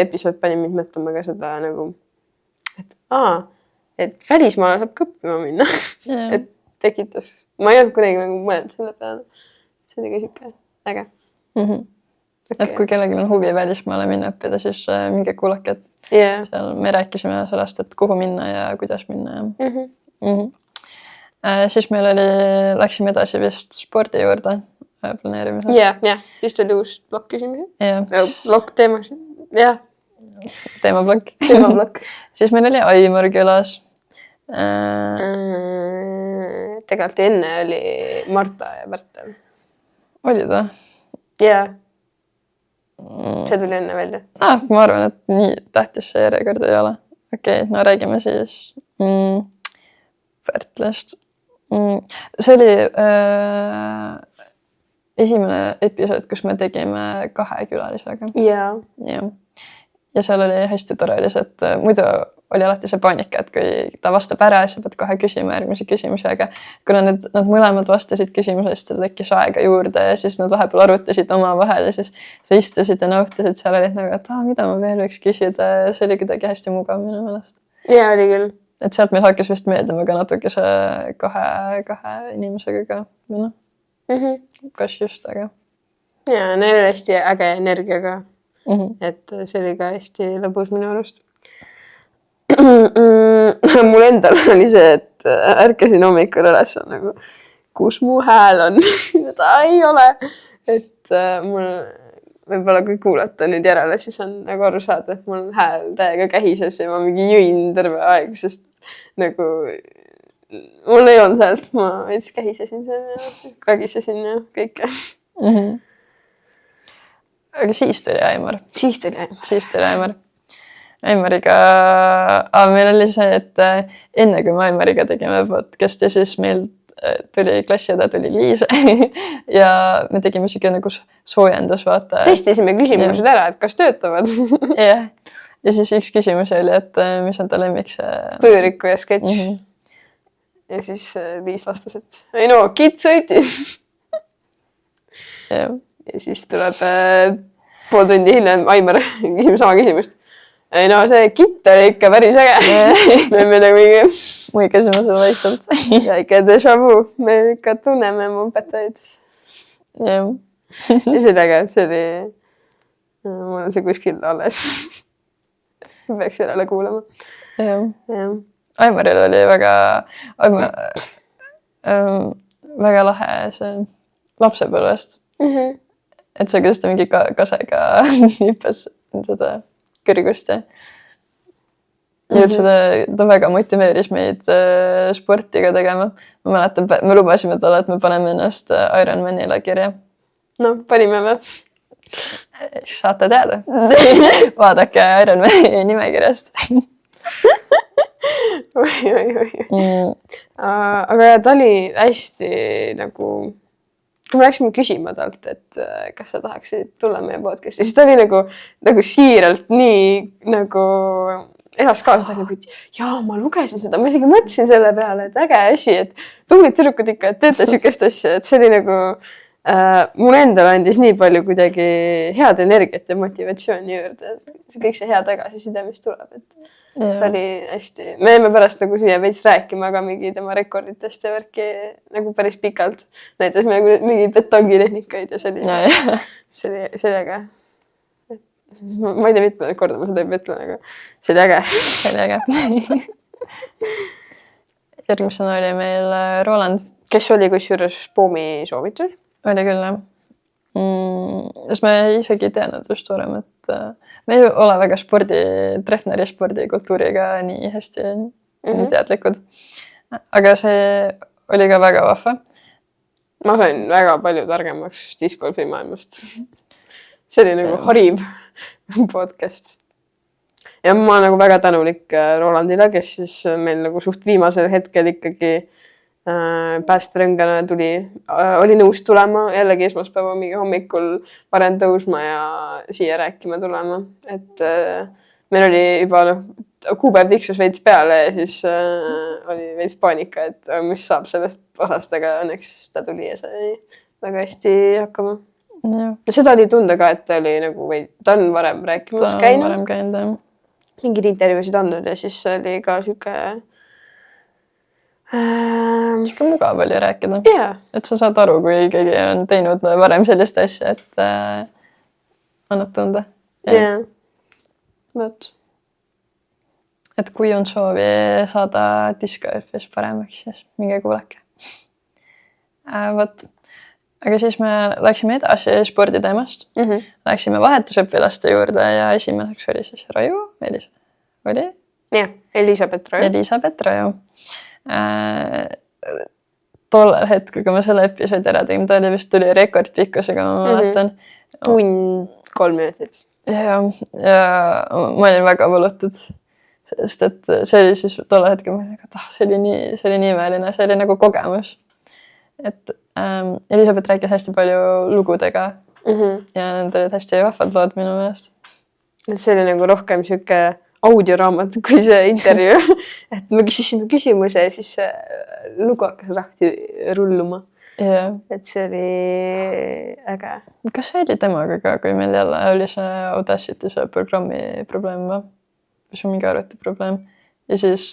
Speaker 1: episood pani mind mõtlema ka seda nagu, et välismaale saab õppima minna. Et tekitas, ma ei olnud kuidagi nagu mõelnud selle peale. See oli ka siuke äge.
Speaker 2: Et kui kellelgi on huvi välismaale minna õppida, siis minge kuulake, et seal me rääkisime sellest, et kuhu minna ja kuidas minna. Siis meil läksime edasi vist spordi juurde planeerimisel.
Speaker 1: Jah, siis tuli uus blokk küsimusi. Blokk teemasid. Jah.
Speaker 2: Teemablokk. Siis meil oli Aimar külas.
Speaker 1: Tegelikult enne oli Marta ja Pärtel.
Speaker 2: Oli ta?
Speaker 1: Jah. See tuli enne välja.
Speaker 2: Ma arvan, et nii tähtis see järjekord ei ole. Okei, no räägime siis Pärtlast. See oli esimene episood, kus me tegime 2 külalisega. Ja seal oli hästi tore, et muidu oli alati see paanika, et kui ta vastab ära, siis pead kohe küsima järgmise küsimusi, aga kuna nad mõlemad vastasid küsimusest, tal tekkis aega juurde ja siis nad vahepeal arutasid oma vahel ja siis sa istusid ja nautisid, seal olid nagu, et mida ma veel võiks küsida ja see oli kuidagi hästi mugav minu meelest.
Speaker 1: Ja, oli küll.
Speaker 2: Et sealt meil hakkas vist meeldima ka natuke see kahe inimesega ka. Kas just, aga.
Speaker 1: Ja, neil oli hästi äge energiaga. Et see oli ka hästi lõbus minu arust. Mul endal oli see, et ärkasin hommikul üles on nagu, kus mu hääl on? Seda ei ole. Et mul võib-olla kui kuulata nüüd järele, siis on nagu aru saada, et mul hääl täiega kähises ja ma mingi jõin terve aeg, sest nagu mul ei olnud häält, ma veits kähisesin seal ja kragisesin ja kõike.
Speaker 2: Aga siis tuli Aimar.
Speaker 1: Siis tuli Aimar.
Speaker 2: Aimariga, meil oli see, et enne kui me Aimariga tegime podcasti, siis meil tuli klassiõde, tuli Liis ja me tegime siuke nagu soojendus, vaata.
Speaker 1: Testisime küsimused ära, et kas töötavad.
Speaker 2: Jah. Ja siis üks küsimus oli, et mis on ta lemmik see...
Speaker 1: Tujurikkuja sketš. Ja siis Liis vastas, et ei no, Kit sõitis.
Speaker 2: Ja
Speaker 1: siis tuleb pool tundi hiljem Aimar küsime sama küsimust. Ei no see Kit oli ikka päris äge. Me nagu
Speaker 2: muigasime sulle vaikselt.
Speaker 1: Ja ikka déjà vu. Me ikka tunneme mu õpetajaid.
Speaker 2: Ja
Speaker 1: see oli äge. See oli... Mul on see kuskil alles. Peaks järele kuulama.
Speaker 2: Ja. Aimaril oli väga lahe see lapsepõlvest. Et see, kuidas ta mingi kasega hüppas seda kõrgust ja üldse ta väga motiveeris meid sporti ka tegema. Ma mäletan, me lubasime talle, et me paneme ennast Ironmanile kirja.
Speaker 1: No, panime me.
Speaker 2: Saate teada. Vaadake Ironmani nimekirjast.
Speaker 1: Aga ta oli hästi nagu... Kui me läksime küsima talt, et kas sa tahaksid tulla meie podcasti, siis ta oli nagu siiralt nii nagu elas kaasa. Ta oli nagu, et jaa, ma lugesin seda, ma isegi mõtlesin selle peale, et äge asi, et tublid tüdrukud ikka, et teete sükest asja, et see oli nagu mulle endale andis nii palju kuidagi head energiat ja motivatsiooni juurde. Kõik see hea tagasiside, mis tuleb, et ta oli hästi... Me jäime pärast nagu siia veits rääkima ka mingi tema rekorditest ja värki nagu päris pikalt. Näitas me nagu mingi betongirehnikaid ja see oli äge. Ma ei tea mitme korda ma seda ei ütlen, aga see oli äge.
Speaker 2: See oli äge. Järgmisena oli meil Roland.
Speaker 1: Kes oli kusjuures Poomi soovitud?
Speaker 2: Oli küll, jah. Sest me isegi teanud just varem, et me ei ole väga Treffneri spordikultuuriga nii hästi nii teadlikud. Aga see oli ka väga vahva.
Speaker 1: Ma sain väga palju targemaks discgolfi maailmast. See oli nagu hariv podcast. Ja ma olen nagu väga tänulik Rolandile, kes siis meil nagu suht viimasel hetkel ikkagi päästerõngana oli nõus tulema jällegi esmaspäeva mingi hommikul varem tõusma ja siia rääkima tulema. Et meil oli juba kuupäev tiksus veits peale ja siis oli veits paanika, et mis saab sellest osast, aga õnneks ta tuli ja sai väga hästi hakkama. Ja seda oli tunda ka, et ta oli nagu ta on varem rääkimas käinud. Mingid intervjuusid andnud ja siis oli ka siuke
Speaker 2: mugav oli rääkida.
Speaker 1: Yeah.
Speaker 2: Et sa saad aru, kui keegi on teinud varem sellist asja, et annab tunda.
Speaker 1: Yeah. Võt.
Speaker 2: Et kui on soovi saada discgolfis paremaks, siis minge kuulake. Võt. Aga siis me läksime edasi sporditeemast. Läksime vahetusõpilaste juurde ja esimeseks oli siis Raju. Oli?
Speaker 1: Jah, Elisabeth
Speaker 2: Raju. Tollel hetkel, kui ma selle episoodi ära tegin, ta oli vist tuli rekordpikkusega, ma mäletan.
Speaker 1: Tund 3 minutit.
Speaker 2: Ja ma olin väga võlutud, sest et see oli siis tollel hetkel, ma olin, et see oli nii imeline, see oli nagu kogemus. Et Elisabeth rääkis hästi palju lugudega ja need olid hästi vahvad lood minu meelest.
Speaker 1: See oli nagu rohkem siuke audioraamat kui see intervjuu. Et me küsisime küsimuse ja siis lugu hakkas lahti rulluma.
Speaker 2: Yeah.
Speaker 1: Et see oli äge.
Speaker 2: Kas see oli temaga ka, kui meil jälle oli see Audacity see programmi probleem või? Mis on mingi arvuti probleem. Ja siis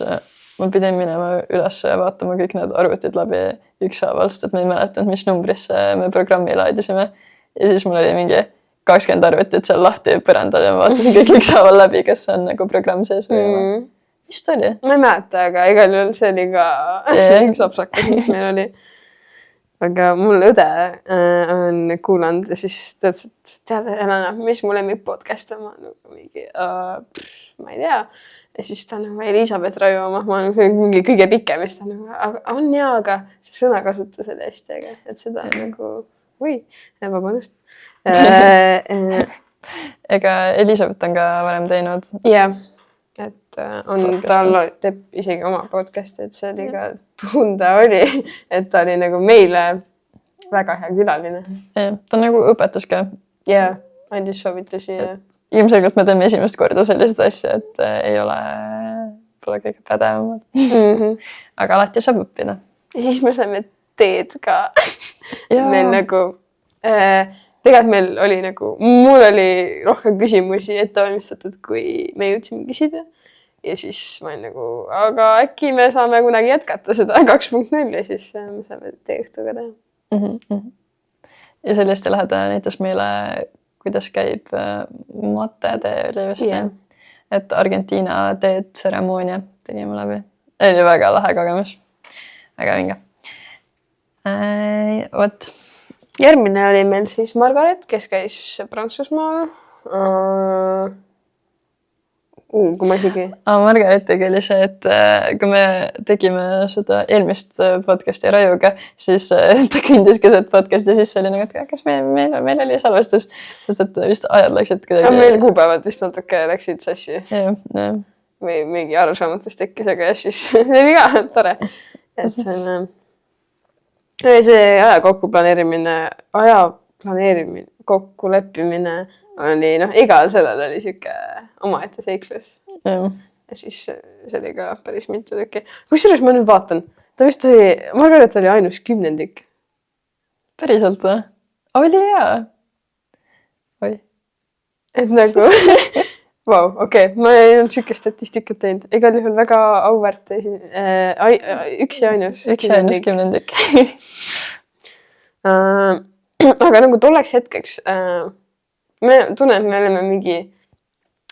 Speaker 2: ma pidin minema üles ja vaatama kõik need arvutid läbi ükshaavalst, et me ei mäletanud, mis numbrisse me programmi laadisime. Ja siis mul oli mingi 20 arvutit seal lahti põrandal ja ma vaatasin kõik ükshaaval läbi, kes on nagu programm sees või mis ta oli? Ma
Speaker 1: ei mäleta, aga igal juhul see oli ka üks lapsakas, mis meil oli. Aga mul õde on kuulanud ja siis ta ütles, et tead, Elena, mis mu lemmik podcast on? Mingi, ma ei tea. Ja siis ta on Elisabeth Raju oma, ma olen mingi kõige pikem ja siis ta on jaa, aga see sõnakasutus oli hästi äge, et seda nagu, vabandust.
Speaker 2: Ega Elisabeth on ka varem teinud.
Speaker 1: Jah. et tal teeb isegi oma podcast'i, et see oli ka tunda oli, et ta oli nagu meile väga hea külaline.
Speaker 2: Ta nagu õpetas ka.
Speaker 1: Ja, andis soovitusi.
Speaker 2: Ilmselgelt me teeme esimest korda sellised asja, et ei ole, pole kõige pädevamad. Aga alati saab õppida.
Speaker 1: Ja siis me saime teed ka. Meil nagu... Tegelikult meil oli nagu, mul oli rohkem küsimusi ettevalmistatud, kui me jõudsime küsida. Ja siis ma olin nagu, aga äkki me saame kunagi jätkata seda 2.0 ja siis me saame teeõhtuga teha.
Speaker 2: Ja sellest läheda näitas meile, kuidas käib matede oli vist. Yeah. Et Argentiina teed tseremoonia tegime läbi. Oli väga lahe kogemus. Väga vinge. Vot.
Speaker 1: Järgmine oli meil siis Margaret, kes käis Prantsusmaal. Kui ma isegi...
Speaker 2: Margaretega oli see, et kui me tegime seda eelmist podcasti Rajuga, siis ta kõndis keset podcasti ja siis oli nagu, et kas meil oli salvestus, sest et vist ajad läksid kuidagi...
Speaker 1: Meil kuupäevad vist natuke läksid sassi.
Speaker 2: Ja.
Speaker 1: Või mingi arusaamatus tekkis, aga siis see oli ka tore. Et see on... See aja kokkuleppimine oli, igal sellel oli siuke omaette seiklus. Ja siis see oli ka päris mitu tükki. Kusjuures ma nüüd vaatan, Margaret oli ainus 10.
Speaker 2: Päriselt või? Oli hea. Oi.
Speaker 1: Et nagu... Vau, okei. Ma ei olnud siuke statistikat teinud. Igal juhul väga auväärt üks ja ainus
Speaker 2: 10.
Speaker 1: Aga nagu tolleks hetkeks me tunnen, et me oleme mingi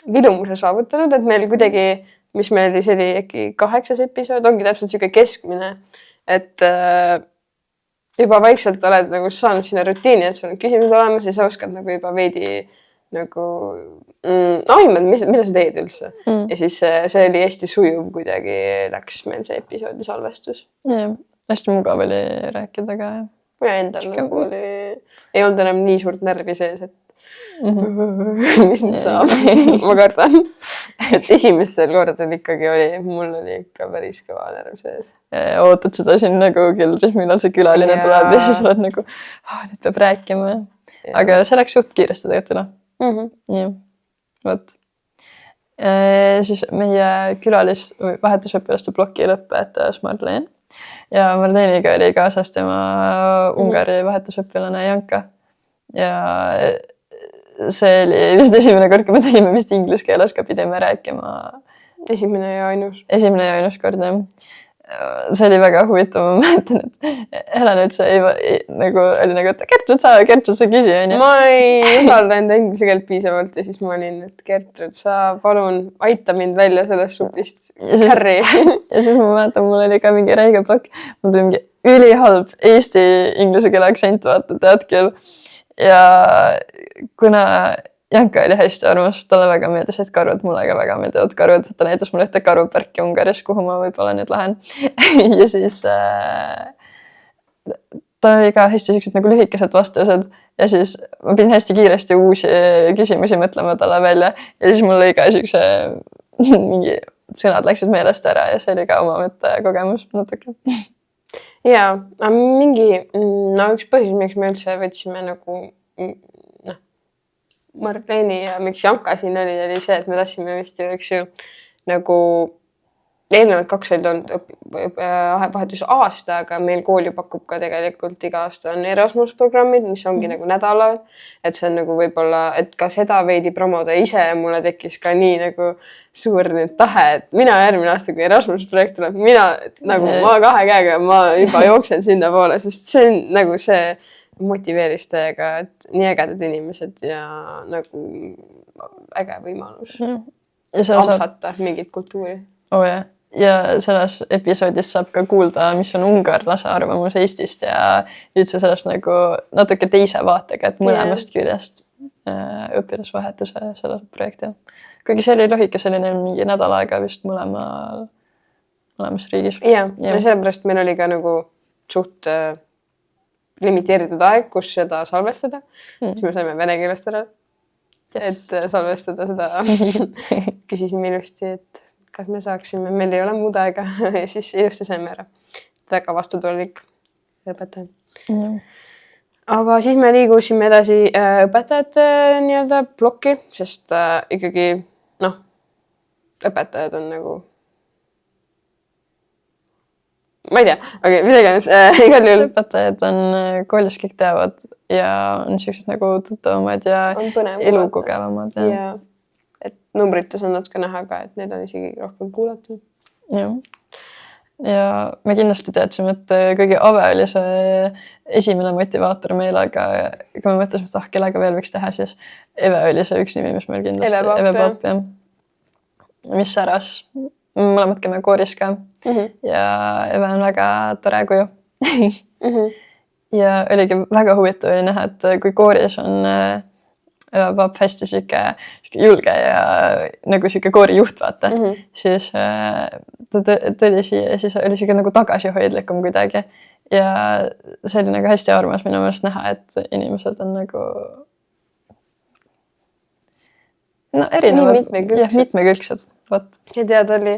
Speaker 1: vilumuse saavutanud, et meil kuidagi, mis meil oli äkki 8 episood, ongi täpselt siuke keskmine, et juba vaikselt oled nagu saanud sinna rutiini, et sul on küsimused olemas ja sa oskad nagu juba veidi nagu aimad, mida sa teed üldse. Ja siis see oli hästi sujuv kuidagi läks meil see episoodi salvestus.
Speaker 2: Ja, hästi mugav oli rääkida ka.
Speaker 1: Ja endal nagu oli, ei olnud enam nii suurt närvi sees, et mis nüüd saab, ma kardan. Et esimestel kordadel ikkagi oli, mul oli ikka päris kõva närv sees.
Speaker 2: Ja ootad seda siin nagu keldris, millal see külaline tuleb ja siis oled nagu, nüüd peab rääkima. Aga see läks suht kiiresti tegelikult üle. Jah, võt. Siis meie vahetusõpilaste ploki lõpetas Marlene. Ja Marleeniga oli kaasas tema Ungari vahetusõpilane Janka. Ja see oli vist esimene kord, kui me tegime vist inglise keeles ka pidime rääkima.
Speaker 1: Esimene ja ainus
Speaker 2: kord, jah. See oli väga huvitav, ma mäletan, et Helen üldse oli nagu, et Gertrud, sa küsi, on ju.
Speaker 1: Ma ei usalda enda inglise keelt piisavalt ja siis ma olin, et Gertrud, sa palun aita mind välja sellest supist. Harry.
Speaker 2: Ja siis ma mäletan, mul oli ka mingi räige plokk. Mul tuli mingi ülihalb eesti inglise keele aktsent, vaata, tead küll. Ja kuna Janka oli hästi armas, talle väga meeldis, et karud, mulle ka väga meeldivad karud. Ta näitas mulle ühte karupärki Ungaris, kuhu ma võib-olla nüüd lähen. Ja siis ta oli ka hästi sellised nagu lühikesed vastused. Ja siis ma pidin hästi kiiresti uusi küsimusi mõtlema talle välja. Ja siis mul lõi ka siukse mingi sõnad läksid meelest ära ja see oli ka oma mõtte kogemus natuke.
Speaker 1: Jaa, mingi, üks põhjus, miks me üldse võtsime nagu Marleni ja miks Janka siin oli see, et me tahtsime vist ju nagu eelnevad 2 olid olnud vahetus aasta, aga meil kool ju pakub ka tegelikult iga aasta on Erasmus programmid, mis ongi nagu nädalad, et see on nagu võib-olla, et ka seda veidi promoda ise ja mulle tekkis ka nii nagu suur nüüd tahe, et mina järgmine aasta, kui Erasmus projekt tuleb, ma 2 käega, ma juba jooksen sinna poole, sest see on nagu see motiveeris täiega, et nii ägedad inimesed ja nagu äge võimalus ausata mingit kultuuri.
Speaker 2: Ja selles episoodis saab ka kuulda, mis on ungarlase arvamus Eestist ja üldse sellest nagu natuke teise vaatega, et mõlemast küljest õpilasvahetuse selle projektil. Kuigi see oli lühike selline mingi nädal aega vist mõlemas riigis.
Speaker 1: Ja sellepärast meil oli ka nagu suht limiteeritud aeg, kus seda salvestada. Siis me saime vene keelest ära et salvestada seda. Küsisime ilusti, et kas me saaksime, meil ei ole muud aega ja siis ilusti saime ära. Väga vastutulik õpetaja. Aga siis me liigusime edasi õpetajate nii-öelda plokki, sest ikkagi õpetajad on nagu ma ei tea, aga midagi on igal juhul.
Speaker 2: Õpetajad on koolis kõik teavad ja on sellised nagu tuttavamad ja elukogevamad.
Speaker 1: Ja et numbrites on natuke näha ka, et need on isegi rohkem kuulatud.
Speaker 2: Ja me kindlasti teadsime, et kõige Ave oli see esimene motivaator meil, aga kui me mõtlesime, et kellega veel võiks teha, siis Eve oli see üks nimi, mis meil kindlasti Eve Papp, mis säras. Mõlemad käime kooris ka ja Eve on väga tore kuju. Ja oligi väga huvitav oli näha, et kui kooris on Eve Papp hästi siuke julge ja nagu siuke koori juht, vaata, siis ta tuli siia ja siis oli siuke nagu tagasihoidlikum kuidagi. Ja see oli nagu hästi armas minu meelest näha, et inimesed on nagu erinevad. Mitmekülgsed.
Speaker 1: Ja tead oli,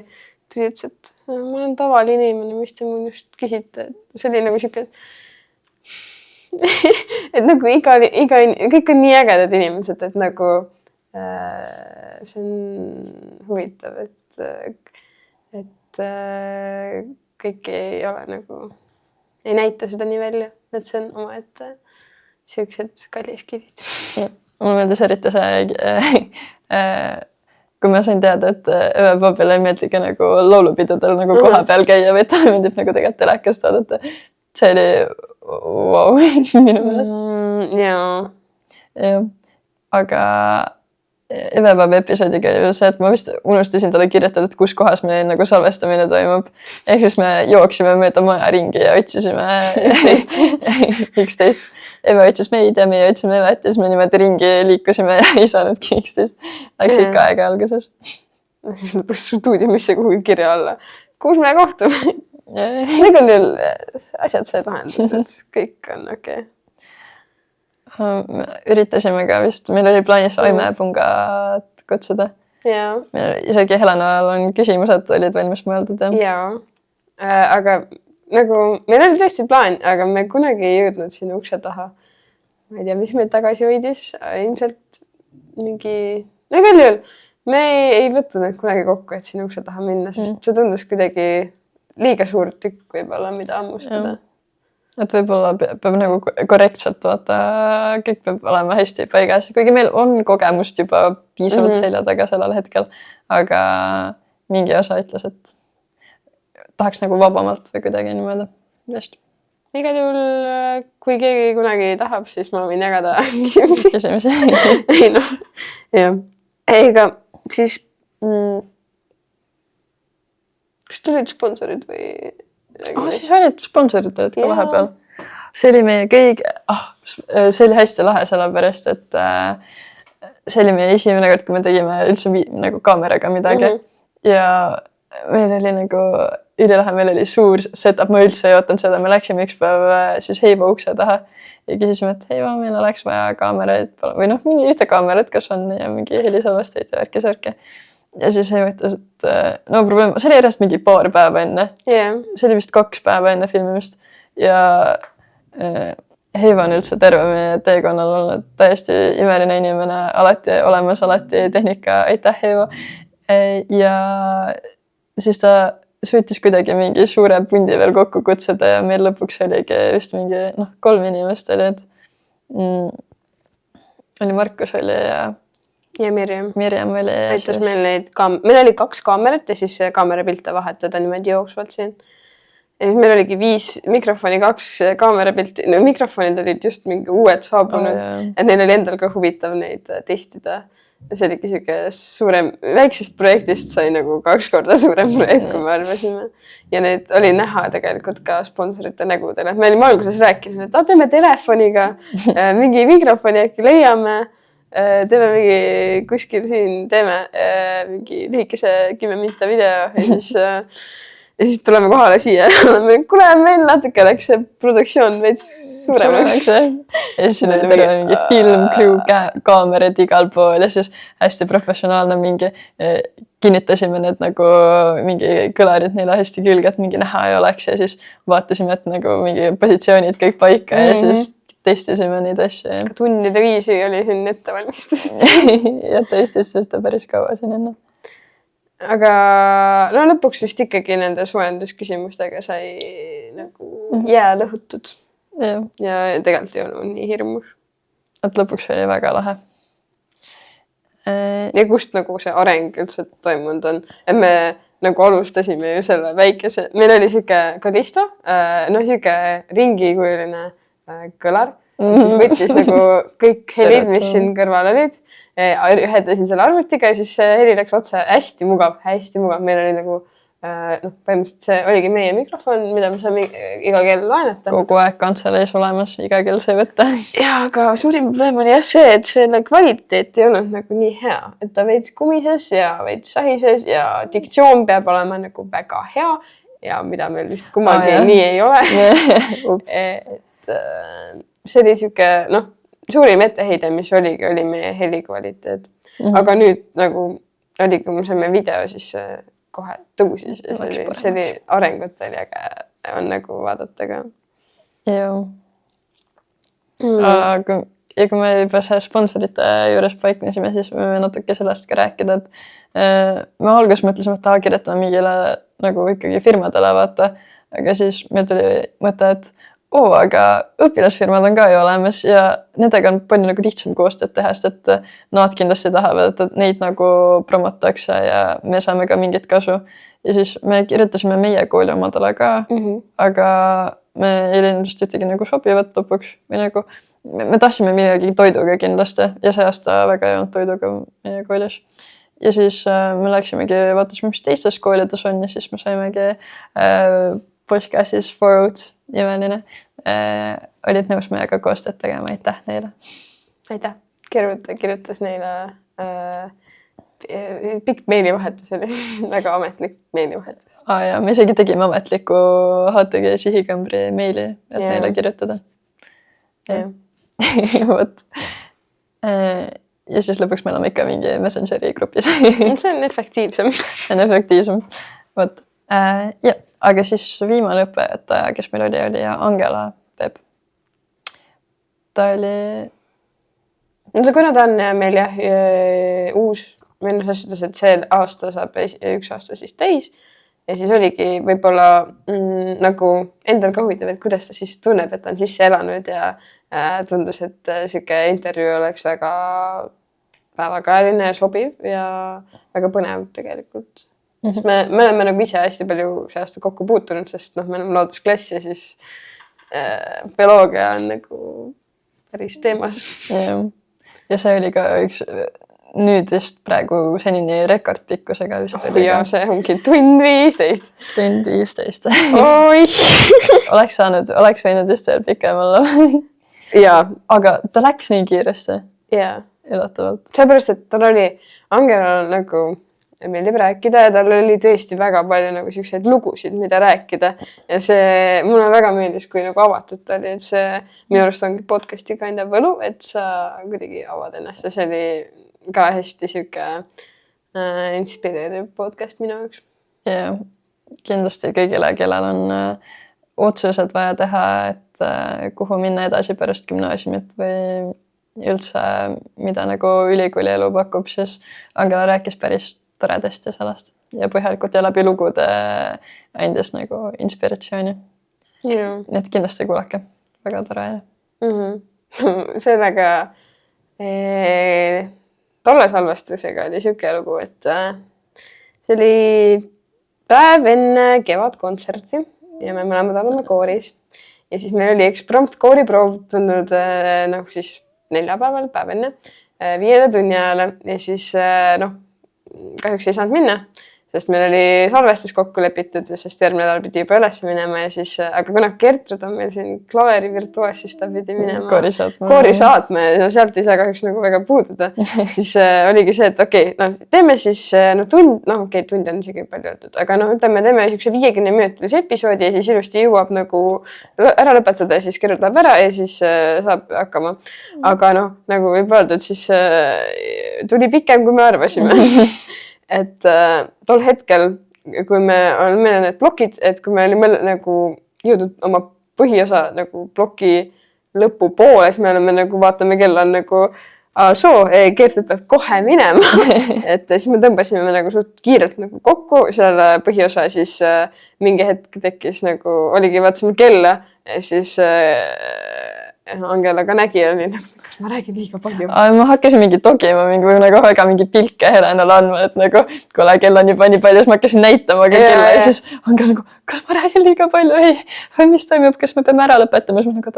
Speaker 1: tuli ütles, et ma olen tavaline inimene, mis te mul just küsite. See oli nagu siuke, et nagu kõik on nii ägedad inimesed, et nagu see on huvitav, et kõik ei ole nagu, ei näita seda nii välja, et see on omaette siuksed kalliskivid.
Speaker 2: Mulle meeldis eriti see, kui ma sain teada, et Eve Pappile ei meeldigi nagu laulupidudel nagu koha peal käia, või talle meeldib nagu tegelikult telekast vaadata. See oli wow, minu meelest. Ja. Aga Eve Pappi episoodiga oli see, et ma vist unustasin talle kirjutada, et kus kohas meil nagu salvestamine toimub. Ehk siis me jooksime mööda maja ringi ja otsisime 11. Eve otsis meid ja meie otsime Evet ja siis me niimoodi ringi liikusime ja ei saanudki 11. Läks ikka aega alguses.
Speaker 1: Stuudio, mis see kuhugi kirja alla. Kus me kohtume? Need on veel asjad said lahendada, et kõik on okei.
Speaker 2: Üritasime ka vist, meil oli plaanis Aimepungat kutsuda. Isegi Helenal on küsimused, olid valmis mõeldud.
Speaker 1: Aga nagu meil oli tõesti plaan, aga me kunagi ei jõudnud sinna ukse taha. Ma ei tea, mis meid tagasi hoidis. Ilmselt mingi... igal juhul me ei võtnud kunagi kokku, et sinna ukse taha minna, sest see tundus kuidagi liiga suur tükk võib-olla, mida ammustada.
Speaker 2: Et võib-olla peab nagu korrektselt vaata, kõik peab olema hästi paigas. Kuigi meil on kogemust juba piisavalt selja taga sellel hetkel, aga mingi osa ütles, et tahaks nagu vabamalt või kuidagi niimoodi.
Speaker 1: Igal juhul, kui keegi kunagi tahab, siis ma võin jagada küsimusi. Ei noh, jah. Ega siis, kas tulid sponsorid või...
Speaker 2: siis olid sponsorid olid ka vahepeal. See oli meie kõige... see oli hästi lahe sellepärast, et see oli meie esimene kord, kui me tegime üldse nagu kaameraga midagi. Ja meil oli nagu ülilahe, meil oli suur setup, ma üldse ei ootanud seda. Me läksime üks päev siis Heivo ukse taha ja küsisime, et Heivo, meil oleks vaja kaameraid või mingi ühte kaamerat, kas on ja mingi helisalvesteid ja värki-särki. Ja siis Heivo ütles, et no probleem, see oli järjest mingi paar päeva enne. See oli vist 2 päeva enne filmimist. Ja Heivo on üldse terve meie teekonnal olnud täiesti imeline inimene, alati olemas, alati tehnika, aitäh Heivo. Ja siis ta suutis kuidagi mingi suure pundi veel kokku kutsuda ja meil lõpuks oligi vist mingi 3 inimest oli, et oli Markus oli
Speaker 1: ja
Speaker 2: Mirjam oli.
Speaker 1: Aitas meil neid meil oli 2 kaamerat ja siis kaamerapilte vahetada niimoodi jooksvalt siin. Ja siis meil oligi 5 mikrofoni, 2 kaamerapilti. No, mikrofonid olid just mingi uued saabunud, et neil oli endal ka huvitav neid testida. See oligi siuke suurem, väiksest projektist sai nagu 2 korda suurem projekt, kui me arvasime. Ja need oli näha tegelikult ka sponsorite nägudele. Me olime alguses rääkinud, et teeme telefoniga, mingi mikrofoni äkki leiame, teeme mingi kuskil siin, teeme mingi lühikese 10 minta video ja siis ja siis tuleme kohale siia ja oleme, kuule, meil natuke läks see produktsioon veits suuremaks.
Speaker 2: Ja siis oli terve mingi filmcrew, kaamerad igal pool ja siis hästi professionaalne mingi kinnitasime need nagu mingi kõlarid neile hästi külge, et mingi näha ei oleks ja siis vaatasime, et nagu mingi positsioonid kõik paika ja siis testisime neid asju.
Speaker 1: Tundide viisi oli siin ettevalmistust.
Speaker 2: ja testis seda päris kaua siin enne.
Speaker 1: Aga no lõpuks vist ikkagi nende soojendusküsimustega sai nagu jää lõhutud. Ja tegelikult ei olnud nii hirmus.
Speaker 2: Et lõpuks oli väga lahe.
Speaker 1: Ja kust nagu see areng üldse toimunud on. Et me nagu alustasime ju selle väikese, meil oli siuke Kalisto, no siuke ringikujuline kõlar. Siis võttis nagu kõik helid, mis siin kõrval olid. Ühendasin selle arvutiga ja siis heli läks otse hästi mugav. Meil oli nagu, põhimõtteliselt see oligi meie mikrofon, mida me saame iga kell laenata.
Speaker 2: Kogu aeg kantseleis olemas, iga kell sai võtta.
Speaker 1: Ja, aga suurim probleem oli jah see, et selle kvaliteet ei olnud nagu nii hea. Et ta veits kumises ja veits sahises ja diktsioon peab olema nagu väga hea ja mida meil vist kummalgi nii ei ole. Et see oli siuke, suurim etteheide, mis oligi, oli meie helikvaliteet. Aga nüüd nagu oli, kui me saime video, siis kohe tõusis ja see oli arengut oli, aga on nagu vaadata ka.
Speaker 2: Joo. Aga ja kui me juba sponsorite juures paiknesime, siis me natuke sellest ka rääkida, et me alguses mõtlesime, et kirjutame mingile nagu ikkagi firmadele vaata, aga siis me tuli mõte, et aga õpilasfirmad on ka ju olemas ja nendega on palju nagu lihtsam koostööd teha, sest et nad kindlasti tahavad, et neid nagu promotakse ja me saame ka mingit kasu. Ja siis me kirjutasime meie kooli omadele ka, aga me ei leidnud just ühtegi nagu sobivat lõpuks. Või nagu, me tahtsime midagi toiduga kindlasti ja see aasta väga ei olnud toiduga meie koolis. Ja siis me läksimegi, vaatasime, mis teistes koolides on ja siis me saimegi podcastis For Oats nimeline. Olid nõus meiega koostööd tegema, aitäh neile.
Speaker 1: Aitäh, kirjutas neile pikk meilivahetus oli, väga ametlik meilivahetus.
Speaker 2: Ja me isegi tegime ametliku HTG Sihikambri meili, et neile kirjutada. Võt. Ja siis lõpuks me oleme ikka mingi Messengeri grupis.
Speaker 1: See on efektiivsem.
Speaker 2: Võt. Ja, aga siis viimane õpetaja, kes meil oli Angela Peep. Ta oli...
Speaker 1: Kuna ta on meil uus, meil ütles, et see aasta saab üks aasta siis täis ja siis oligi võib-olla nagu endal ka huvitav, et kuidas ta siis tunneb, et ta on sisse elanud ja tundus, et siuke intervjuu oleks väga päevakajaline ja sobiv ja väga põnev tegelikult. Sest me oleme nagu ise hästi palju see aasta kokku puutunud, sest me oleme loodusklass ja siis bioloogia on nagu päris teemas.
Speaker 2: Ja see oli ka üks, nüüd vist praegu senini rekordpikkusega vist oli.
Speaker 1: Ja see ongi tund 15.
Speaker 2: Tund 15.
Speaker 1: Oi!
Speaker 2: Oleks võinud just veel pikem olla. Aga ta läks nii kiiresti. Ülatavalt.
Speaker 1: Seepärast, et tal oli, Angelal nagu meeldib rääkida ja tal oli tõesti väga palju nagu selliseid lugusid, mida rääkida. Ja see, mulle väga meeldis, kui nagu avatud ta oli, et see minu arust ongi podcasti kind of võlu, et sa kuidagi avad ennast ja see oli ka hästi siuke inspireeriv podcast minu jaoks.
Speaker 2: Ja kindlasti kõigile, kellel on otsused vaja teha, et kuhu minna edasi pärast gümnaasiumit või üldse, mida nagu ülikooli elu pakub, siis Angela rääkis päris toredasti sellest ja põhjalikult ja läbi lugude andis nagu inspiratsiooni. Nii et kindlasti kuulake. Väga tore.
Speaker 1: See väga tolle salvestusega oli siuke lugu, et see oli päev enne kevadkontserti ja me mõlemad oleme kooris ja siis meil oli üks prompt kooriproov tulnud nagu siis neljapäeval, päev enne 5. tunni ajale ja siis kahjuks ei saanud minna, sest meil oli salvestus kokku lepitud, sest järgmine nädal pidi juba üles minema ja siis, aga kuna Gertrud on meil siin klaveri virtuoos, siis ta pidi minema koori saatma ja sealt ei saa kahjuks nagu väga puududa. Siis oligi see, et okei, teeme siis tund, tund on isegi palju öeldud, aga ütleme, teeme niisuguse 50-minutilise episoodi ja siis ilusti jõuab nagu ära lõpetada ja siis Gertrud läheb ära ja siis saab hakkama. Aga nagu võib öeldud, siis tuli pikem, kui me arvasime. Et tol hetkel, kui me olime need plokid, et kui me olime nagu jõudnud oma põhiosa nagu ploki lõpu poole, siis me oleme nagu vaatame, kell on nagu Gertrud peab kohe minema. Et siis me tõmbasime nagu suht kiirelt nagu kokku selle põhiosa, siis mingi hetk tekkis nagu, oligi vaatasime kella ja siis Angela ka nägi ja oli nagu, kas ma räägin liiga palju.
Speaker 2: Ma hakkasin mingi togima, või nagu väga mingi pilke Helenale andma, et nagu, kuule, kell on juba nii palju, siis ma hakkasin näitama ka kella ja siis Angela nagu, kas ma räägin liiga palju, ei, mis toimub, kas me peame ära lõpetama, siis ma nagu,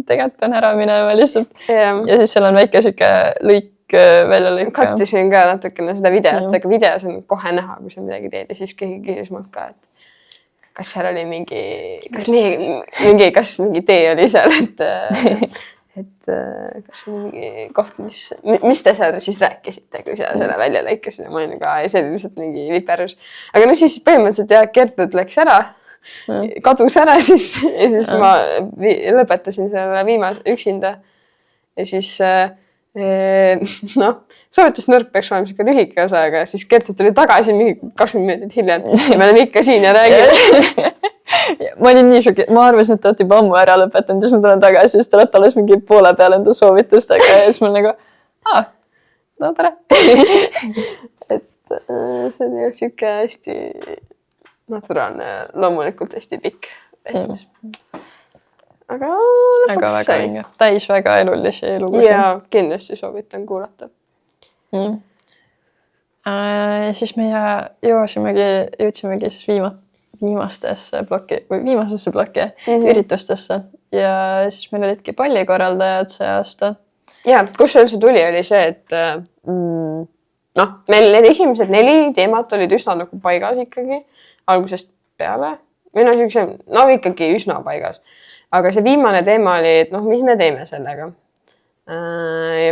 Speaker 2: tegelikult pean ära minema lihtsalt. Ja siis seal on väike siuke lõik välja lõik.
Speaker 1: Kattisin ka natukene seda videot, aga videos on kohe näha, kui sa midagi teed ja siis keegi küsis mult ka, et kas seal oli kas mingi tee oli seal, et kas mingi koht, mis te seal siis rääkisite, kui sa selle välja lõikasid ja ma olin nagu, see oli lihtsalt mingi viperus. Aga siis põhimõtteliselt Gertrud läks ära, kadus ära siit ja siis ma lõpetasin selle viimase üksinda ja siis soovitusnurk peaks olema siuke lühike osa, aga siis Gertrud tuli tagasi mingi 20 minutit hiljem ja me oleme ikka siin ja räägime.
Speaker 2: Ma olin nii šoki, ma arvasin, et te olete juba ammu ära lõpetanud ja siis ma tulen tagasi, siis te olete alles mingi poole peal enda soovitustega ja siis ma nagu, no tere.
Speaker 1: Et see oli siuke hästi naturaalne, loomulikult hästi pikk vestlus. Aga
Speaker 2: väga vinge. Täis väga elulisi lugusid.
Speaker 1: Ja kindlasti soovitan kuulata.
Speaker 2: Siis me jõudsimegi siis viimasesse plokki üritustesse ja siis meil olidki pallikorraldajad see aasta.
Speaker 1: Ja, kus see tuli, oli see, et meil need esimesed 4 teemat olid üsna nagu paigas ikkagi algusest peale. Ikkagi üsna paigas. Aga see viimane teema oli, et mis me teeme sellega.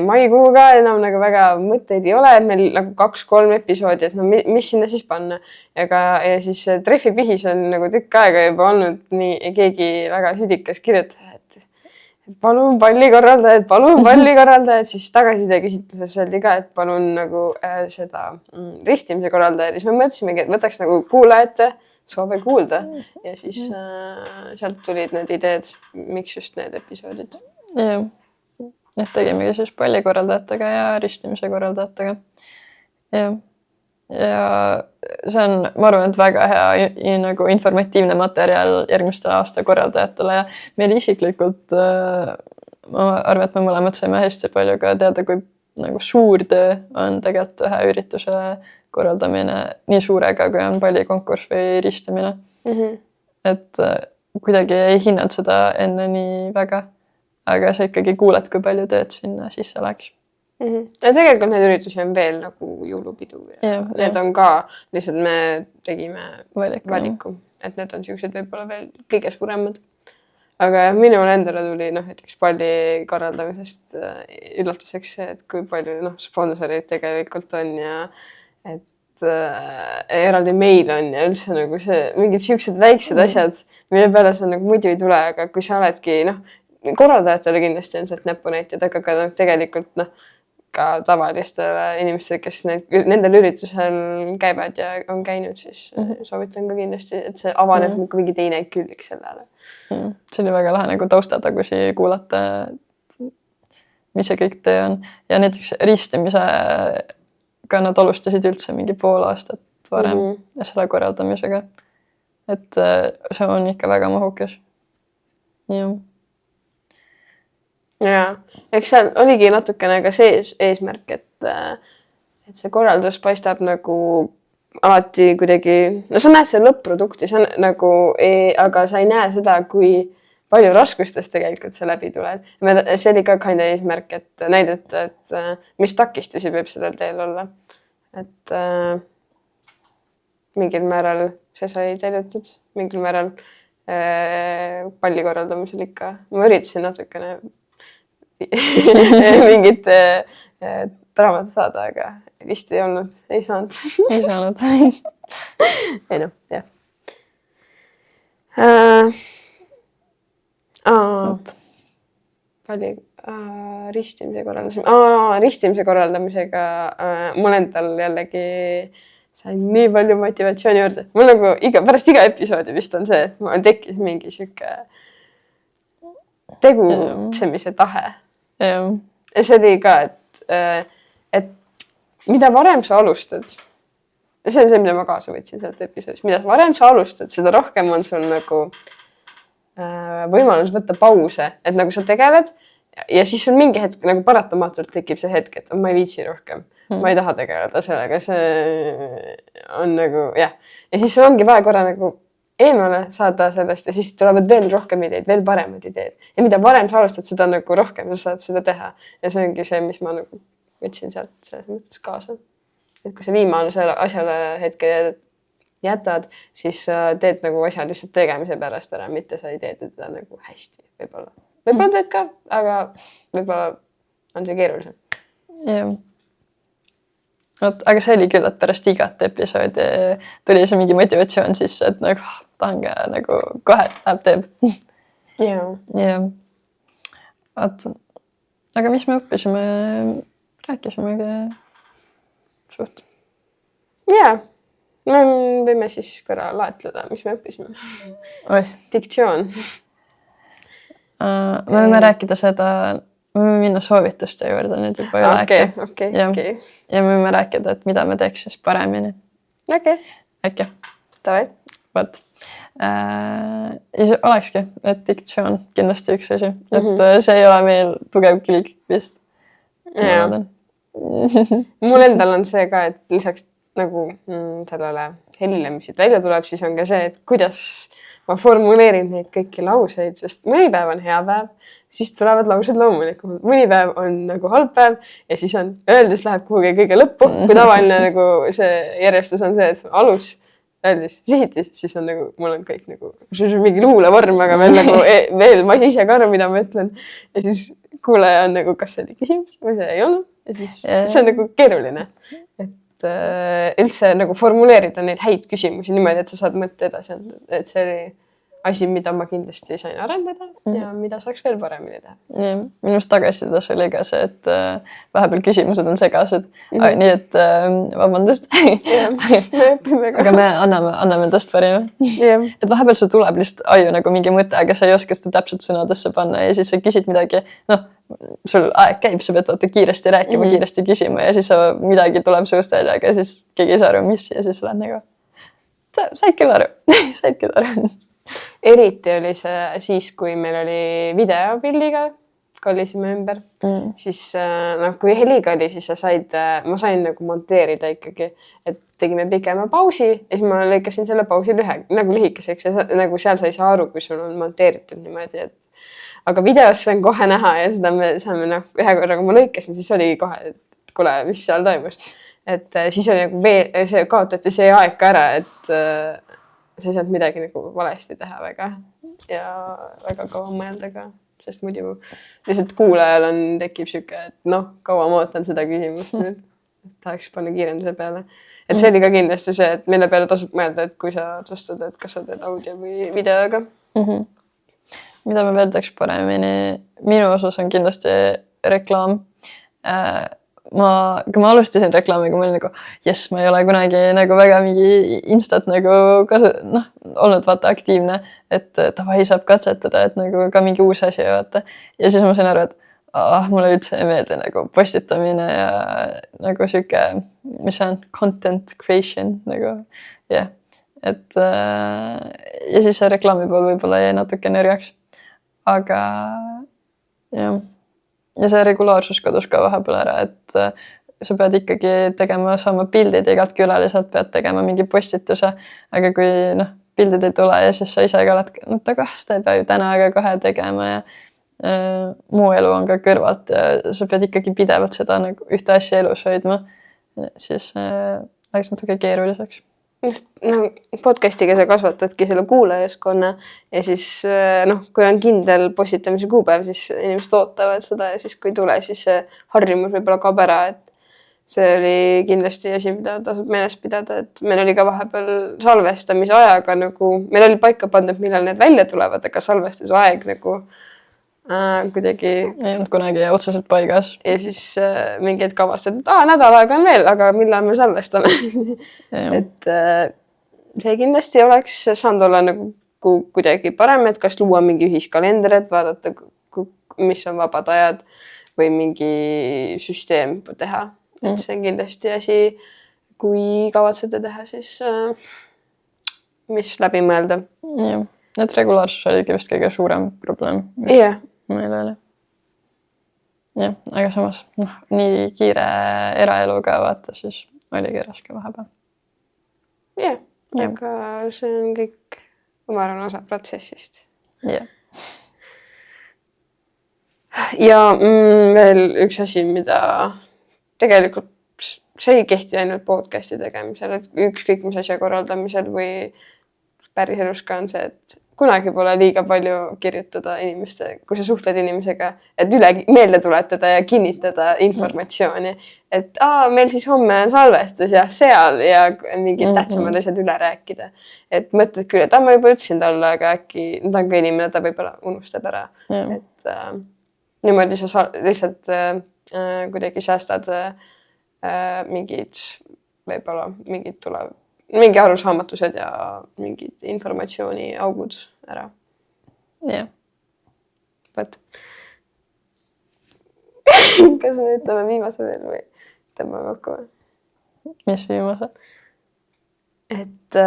Speaker 1: Maikuuga enam nagu väga mõtteid ei ole, et meil nagu 2-3 episoodi, et mis sinna siis panna. Ja siis Treffipihis on nagu tükk aega juba olnud nii keegi väga südikas kirjutaja, et palun pallikorraldajad, siis tagasiside küsitluses öeldi ka, et palun nagu seda ristimise korraldajad. Siis me mõtlesimegi, et võtaks nagu kuulajate soove kuulda ja siis sealt tulid need ideed, miks just need episoodid.
Speaker 2: Jah, et tegimegi siis pallikorraldajatega ja ristimise korraldajatega. Ja see on, ma arvan, et väga hea nagu informatiivne materjal järgmistele aasta korraldajatele ja meil isiklikult ma arvan, et me mõlemad saime hästi palju ka teada, kui nagu suur töö on tegelikult ühe ürituse korraldamine nii suurega, kui on pallikonkurss või ristimine. Et kuidagi ei hinnanud seda enne nii väga, aga sa ikkagi kuuled, kui palju tööd sinna sisse läks.
Speaker 1: Ja tegelikult need üritusi on veel nagu jõulupidu. Need on ka, lihtsalt me tegime valiku, et need on siuksed võib-olla veel kõige suuremad. Aga minul endale tuli näiteks palli korraldamisest üllatuseks see, et kui palju sponsoreid tegelikult on ja et eraldi meil on ja üldse nagu see mingid siuksed väiksed asjad, mille peale sa nagu muidu ei tule, aga kui sa oledki korraldajatele kindlasti on sealt näpunäitjad, aga ka tegelikult ka tavalistele inimestele, kes nendel üritusel käivad ja on käinud, siis soovitan ka kindlasti, et see avaneb mingi teine külg sellele.
Speaker 2: See oli väga lahe nagu taustatagusi kuulata, mis see kõik töö on. Ja näiteks ristimisega nad alustasid üldse mingi pool aastat varem selle korraldamisega. Et see on ikka väga mahukas. Jah.
Speaker 1: Ja, eks seal oligi natukene ka see eesmärk, et see korraldus paistab nagu alati kuidagi, sa näed see lõpp-produkti, nagu, aga sa ei näe seda, kui palju raskustest tegelikult see läbi tuleb. See oli ka kinda eesmärk, et näidata, et mis takistusi võib sellel teel olla. Et mingil määral see sai täidetud, mingil määral palli korraldamisel ikka. Ma üritasin natukene mingit draamat saada, aga vist ei olnud, ei saanud.
Speaker 2: Ei saanud.
Speaker 1: Ei noh, jah. Palli ristimise korraldamisega mul endal jällegi sain nii palju motivatsiooni juurde. Mul nagu pärast iga episoodi vist on see, et mul tekkis mingi sihuke tegutsemise tahe. Ja see oli ka, et mida varem sa alustad, see on see, mida ma kaasa võtsin sealt episoodist, mida varem sa alustad, seda rohkem on sul nagu võimalus võtta pause, et nagu sa tegeled ja siis on mingi hetk nagu paratamatult tekib see hetk, et ma ei viitsi rohkem. Ma ei taha tegeleda sellega, see on nagu jah. Ja siis sul ongi vaja korra nagu eemale saada sellest ja siis tulevad veel rohkem ideid, veel paremad ideed. Ja mida varem sa alustad, seda nagu rohkem sa saad seda teha. Ja see ongi see, mis ma nagu võtsin sealt selles mõttes kaasa. Et kui sa viimasele asjale hetke jätad, siis teed nagu asja lihtsalt tegemise pärast ära, mitte sa ei teed teda nagu hästi võib-olla. Võib-olla teed ka, aga võib-olla on see keerulisem.
Speaker 2: Jah. Aga see oli küll, et pärast igat episoodi tuli see mingi motivatsioon sisse, et nagu tahangi nagu kohe läheb teeb.
Speaker 1: Jah.
Speaker 2: Aga mis me õppisime? Rääkisimegi suht.
Speaker 1: Jaa. Me võime siis korra laetleda, mis me õppisime. Diktsioon.
Speaker 2: Me võime rääkida seda, me võime minna soovituste juurde nüüd juba üle äkki.
Speaker 1: Okay.
Speaker 2: Ja me võime rääkida, et mida me teeks siis paremini. Äkki.
Speaker 1: Tavai.
Speaker 2: Võt. Ja see olekski, et diktsioon kindlasti üks asi. Et see ei ole meil tugev külg vist.
Speaker 1: Mul endal on see ka, et lisaks nagu sellele helile, mis siit välja tuleb, siis on ka see, et kuidas ma formuleerin neid kõiki lauseid, sest mõni päev on hea päev, siis tulevad laused loomulikult. Mõni päev on nagu halb päev ja siis on öeldes läheb kuhugi kõige lõppu. Kui tavaline nagu see järjestus on see, et alus, öeldes, sihitis, siis on nagu, mul on kõik nagu mingi luulevorm, aga veel nagu veel ma ise ka aru, mida ma ütlen. Ja siis kuulaja on nagu, kas see oli küsimus või see ei olnud. Ja siis see on nagu keeruline. Üldse nagu formuleerida neid häid küsimusi niimoodi, et sa saad mõtte edasi anda. Et see oli asi, mida ma kindlasti sain arendada ja mida saaks veel paremini teha.
Speaker 2: Minust tagasisides oli ka see, et vahepeal küsimused on segased. Nii et vabandust. Aga me anname endast parima. Et vahepeal sul tuleb lihtsalt aju nagu mingi mõte, aga sa ei oska seda täpselt sõnadesse panna ja siis sa küsid midagi, sul aeg käib, sa pead kiiresti rääkima, kiiresti küsima ja siis midagi tuleb suust välja, aga siis keegi ei saa aru, mis ja siis oled nagu said küll aru.
Speaker 1: Eriti oli see siis, kui meil oli videopildiga, kollisime ümber, siis kui heliga oli, siis ma sain nagu monteerida ikkagi, et tegime pikema pausi ja siis ma lõikasin selle pausi nagu lühikeseks ja nagu seal sa ei saa aru, kui sul on monteeritud niimoodi, et aga videos on kohe näha ja seda me saame ühe korra, kui ma lõikasin, siis oli kohe, et kuule, mis seal toimus. Et siis oli nagu see kaotati see aeg ka ära, et sa ei saanud midagi nagu valesti teha väga ja väga kaua mõelda ka, sest muidu lihtsalt kuulajal tekib siuke, et kaua ma ootan seda küsimust nüüd. Tahaks panna kiirenduse peale. Et see oli ka kindlasti see, et mille peale tasub mõelda, et kui sa otsustad, et kas sa teed audio või videoga.
Speaker 2: Mida me veel teeks paremini? Minu osas on kindlasti reklaam. Kui ma alustasin reklaamiga, ma olin nagu, ma ei ole kunagi nagu väga mingi instat nagu olnud vaata aktiivne, et tavai saab katsetada, et nagu ka mingi uus asi vaata. Ja siis ma sain aru, et mulle üldse ei meeldi nagu postitamine ja nagu siuke, mis on content creation nagu, jah. Et ja siis see reklaami pool võib-olla jäi natuke nõrjaks. Aga jah. Ja see regulaarsus kadus ka vahepeal ära, et sa pead ikkagi saama pildid ja igalt külaliselt pead tegema mingi postituse, aga kui pildid ei tule ja siis sa ise ka oled, aga seda ei pea ju täna aga kohe tegema ja muu elu on ka kõrvalt ja sa pead ikkagi pidevalt seda nagu ühte asja elus hoidma, siis läks natuke keeruliseks.
Speaker 1: Podcastiga sa kasvatadki selle kuulajaskonna ja siis kui on kindel postitamise kuupäev, siis inimesed ootavad seda ja siis kui ei tule, siis see harjumus võib-olla kaob ära, et see oli kindlasti asi, mida tasub meeles pidada, et meil oli ka vahepeal salvestamise ajaga meil oli paika pandud, millal need välja tulevad, aga salvestuse aeg kuidagi
Speaker 2: ei olnud kunagi otseselt paigas.
Speaker 1: Ja siis mingi hetk avastad, et nädal aega on veel, aga millal me salvestame. Et see kindlasti oleks saanud olla kuidagi parem, et kas luua mingi ühiskalender, et vaadata, mis on vabad ajad või mingi süsteem teha. Et see on kindlasti asi, kui kavatsete teha, siis mis läbi mõelda.
Speaker 2: Jah, et regulaarsus oligi vist kõige suurem probleem.
Speaker 1: Jah.
Speaker 2: Meil oli. Jah, aga samas nii kiire eraeluga vaata, siis oligi raske vahepeal.
Speaker 1: Jah, aga see on kõik omaarvane osa protsessist.
Speaker 2: Jah.
Speaker 1: Ja veel üks asi, mida tegelikult see ei kehti ainult podcasti tegemisel, et ükskõik mis asja korraldamisel või päris elus ka on see, et kunagi pole liiga palju kirjutada kui sa suhtled inimesega, et meelde tuletada ja kinnitada informatsiooni, et meil siis homme on salvestus ja seal ja mingid tähtsamad asjad üle rääkida. Et mõtled küll, et ma juba ütlesin talle, aga äkki ta on ka inimene, ta võib-olla unustab ära. Et niimoodi sa lihtsalt kuidagi säästad võib-olla mingi arusaamatused ja mingid informatsiooni augud ära.
Speaker 2: Jah.
Speaker 1: Võt. Kas me ütleme viimase veel või tõmbame kokku?
Speaker 2: Mis viimase?
Speaker 1: Et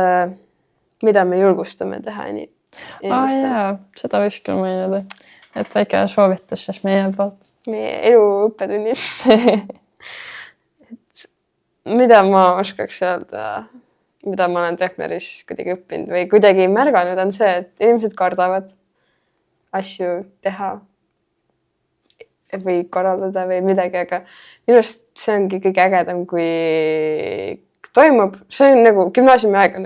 Speaker 1: mida me julgustame teha inimestele?
Speaker 2: Jaa, seda võiks küll mainida. Et väike soovitus siis meie poolt.
Speaker 1: Meie elu õppetunnid. Mida ma oskaks öelda, mida ma olen Treffneris kuidagi õppinud või kuidagi märganud, on see, et inimesed kardavad asju teha või korraldada või midagi, aga minu arust see ongi kõige ägedam, kui toimub. See on gümnaasiumi aeg on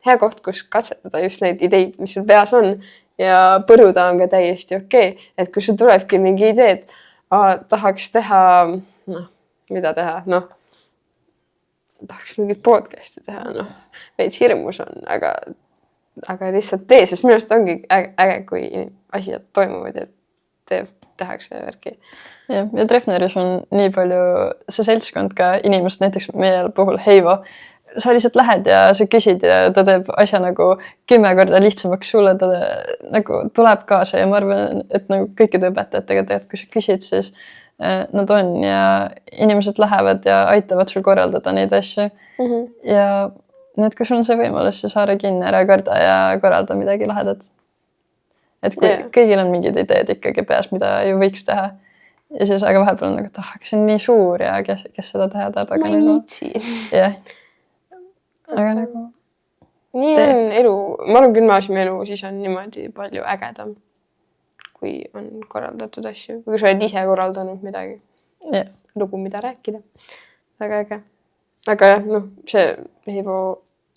Speaker 1: hea koht, kus katsetada just neid ideid, mis sul peas on ja põruda on ka täiesti okei. Et kui sul tulebki mingi idee, et tahaks teha, mida teha, tahaks mingit podcasti teha, veits hirmus on, aga lihtsalt tee, sest minu arust ongi äge, kui asjad toimuvad ja tehakse värki.
Speaker 2: Ja Treffneris on nii palju see seltskond ka inimesed, näiteks meie puhul Heivo, sa lihtsalt lähed ja sa küsid ja ta teeb asja 10 korda lihtsamaks sulle, ta tuleb kaasa ja ma arvan, et kõikide õpetajatega tead, kui sa küsid, siis nad on ja inimesed lähevad ja aitavad sul korraldada neid asju. Ja need, kui sul on see võimalus, siis haara kinni, ära karda ja korralda midagi lahedat. Et kui kõigil on mingid ideed ikkagi peas, mida ju võiks teha. Ja siis aga vahepeal on aga see on nii suur ja kes seda teha tahab.
Speaker 1: Ma ei niitsi.
Speaker 2: Jah. Aga
Speaker 1: nii on elu, ma arvan gümnaasiumi elu, siis on niimoodi palju ägedam, kui on korraldatud asju. Kui sa oled ise korraldanud midagi. Lugu, mida rääkida. Väga äge. Aga see Heivo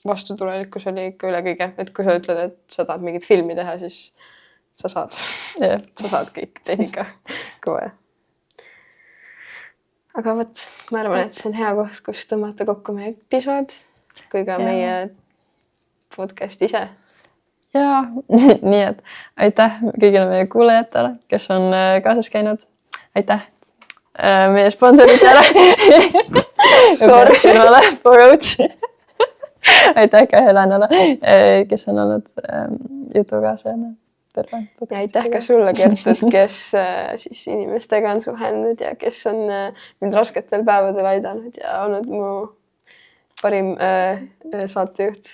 Speaker 1: vastutulelikkus oli ikka üle kõige. Et kui sa ütled, et sa tahad mingit filmi teha, siis sa saad. Sa saad kõik tehiga kohe. Aga võt, ma arvan, et see on hea koht, kus tõmmata kokku meie episood, kui ka meie podcast ise.
Speaker 2: Ja, nii et aitäh kõigile meie kuulajatele, kes on kaasas käinud. Aitäh meie sponsoritele. Sorry. Aitäh ka Helenale, kes on olnud jutukaasajana.
Speaker 1: Ja aitäh ka sulle, Kertud, kes siis inimestega on suhelnud ja kes on mind rasketel päevadel aidanud ja olnud mu parim saatejuht,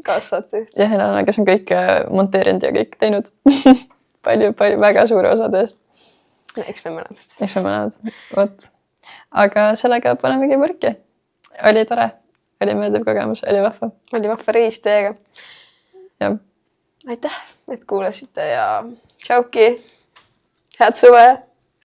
Speaker 1: kaassaatejuht.
Speaker 2: Ja Helena, kes on kõik monteerinud ja kõik teinud. palju, väga suure osa tööst.
Speaker 1: Eks me mõlemad.
Speaker 2: Võt. Aga sellega panemegi võrki. Oli tore. Oli meeldiv kogemus. Oli vahva.
Speaker 1: Oli vahva reis teiega.
Speaker 2: Ja.
Speaker 1: Aitäh, et kuulasite ja tšauki. Head suve.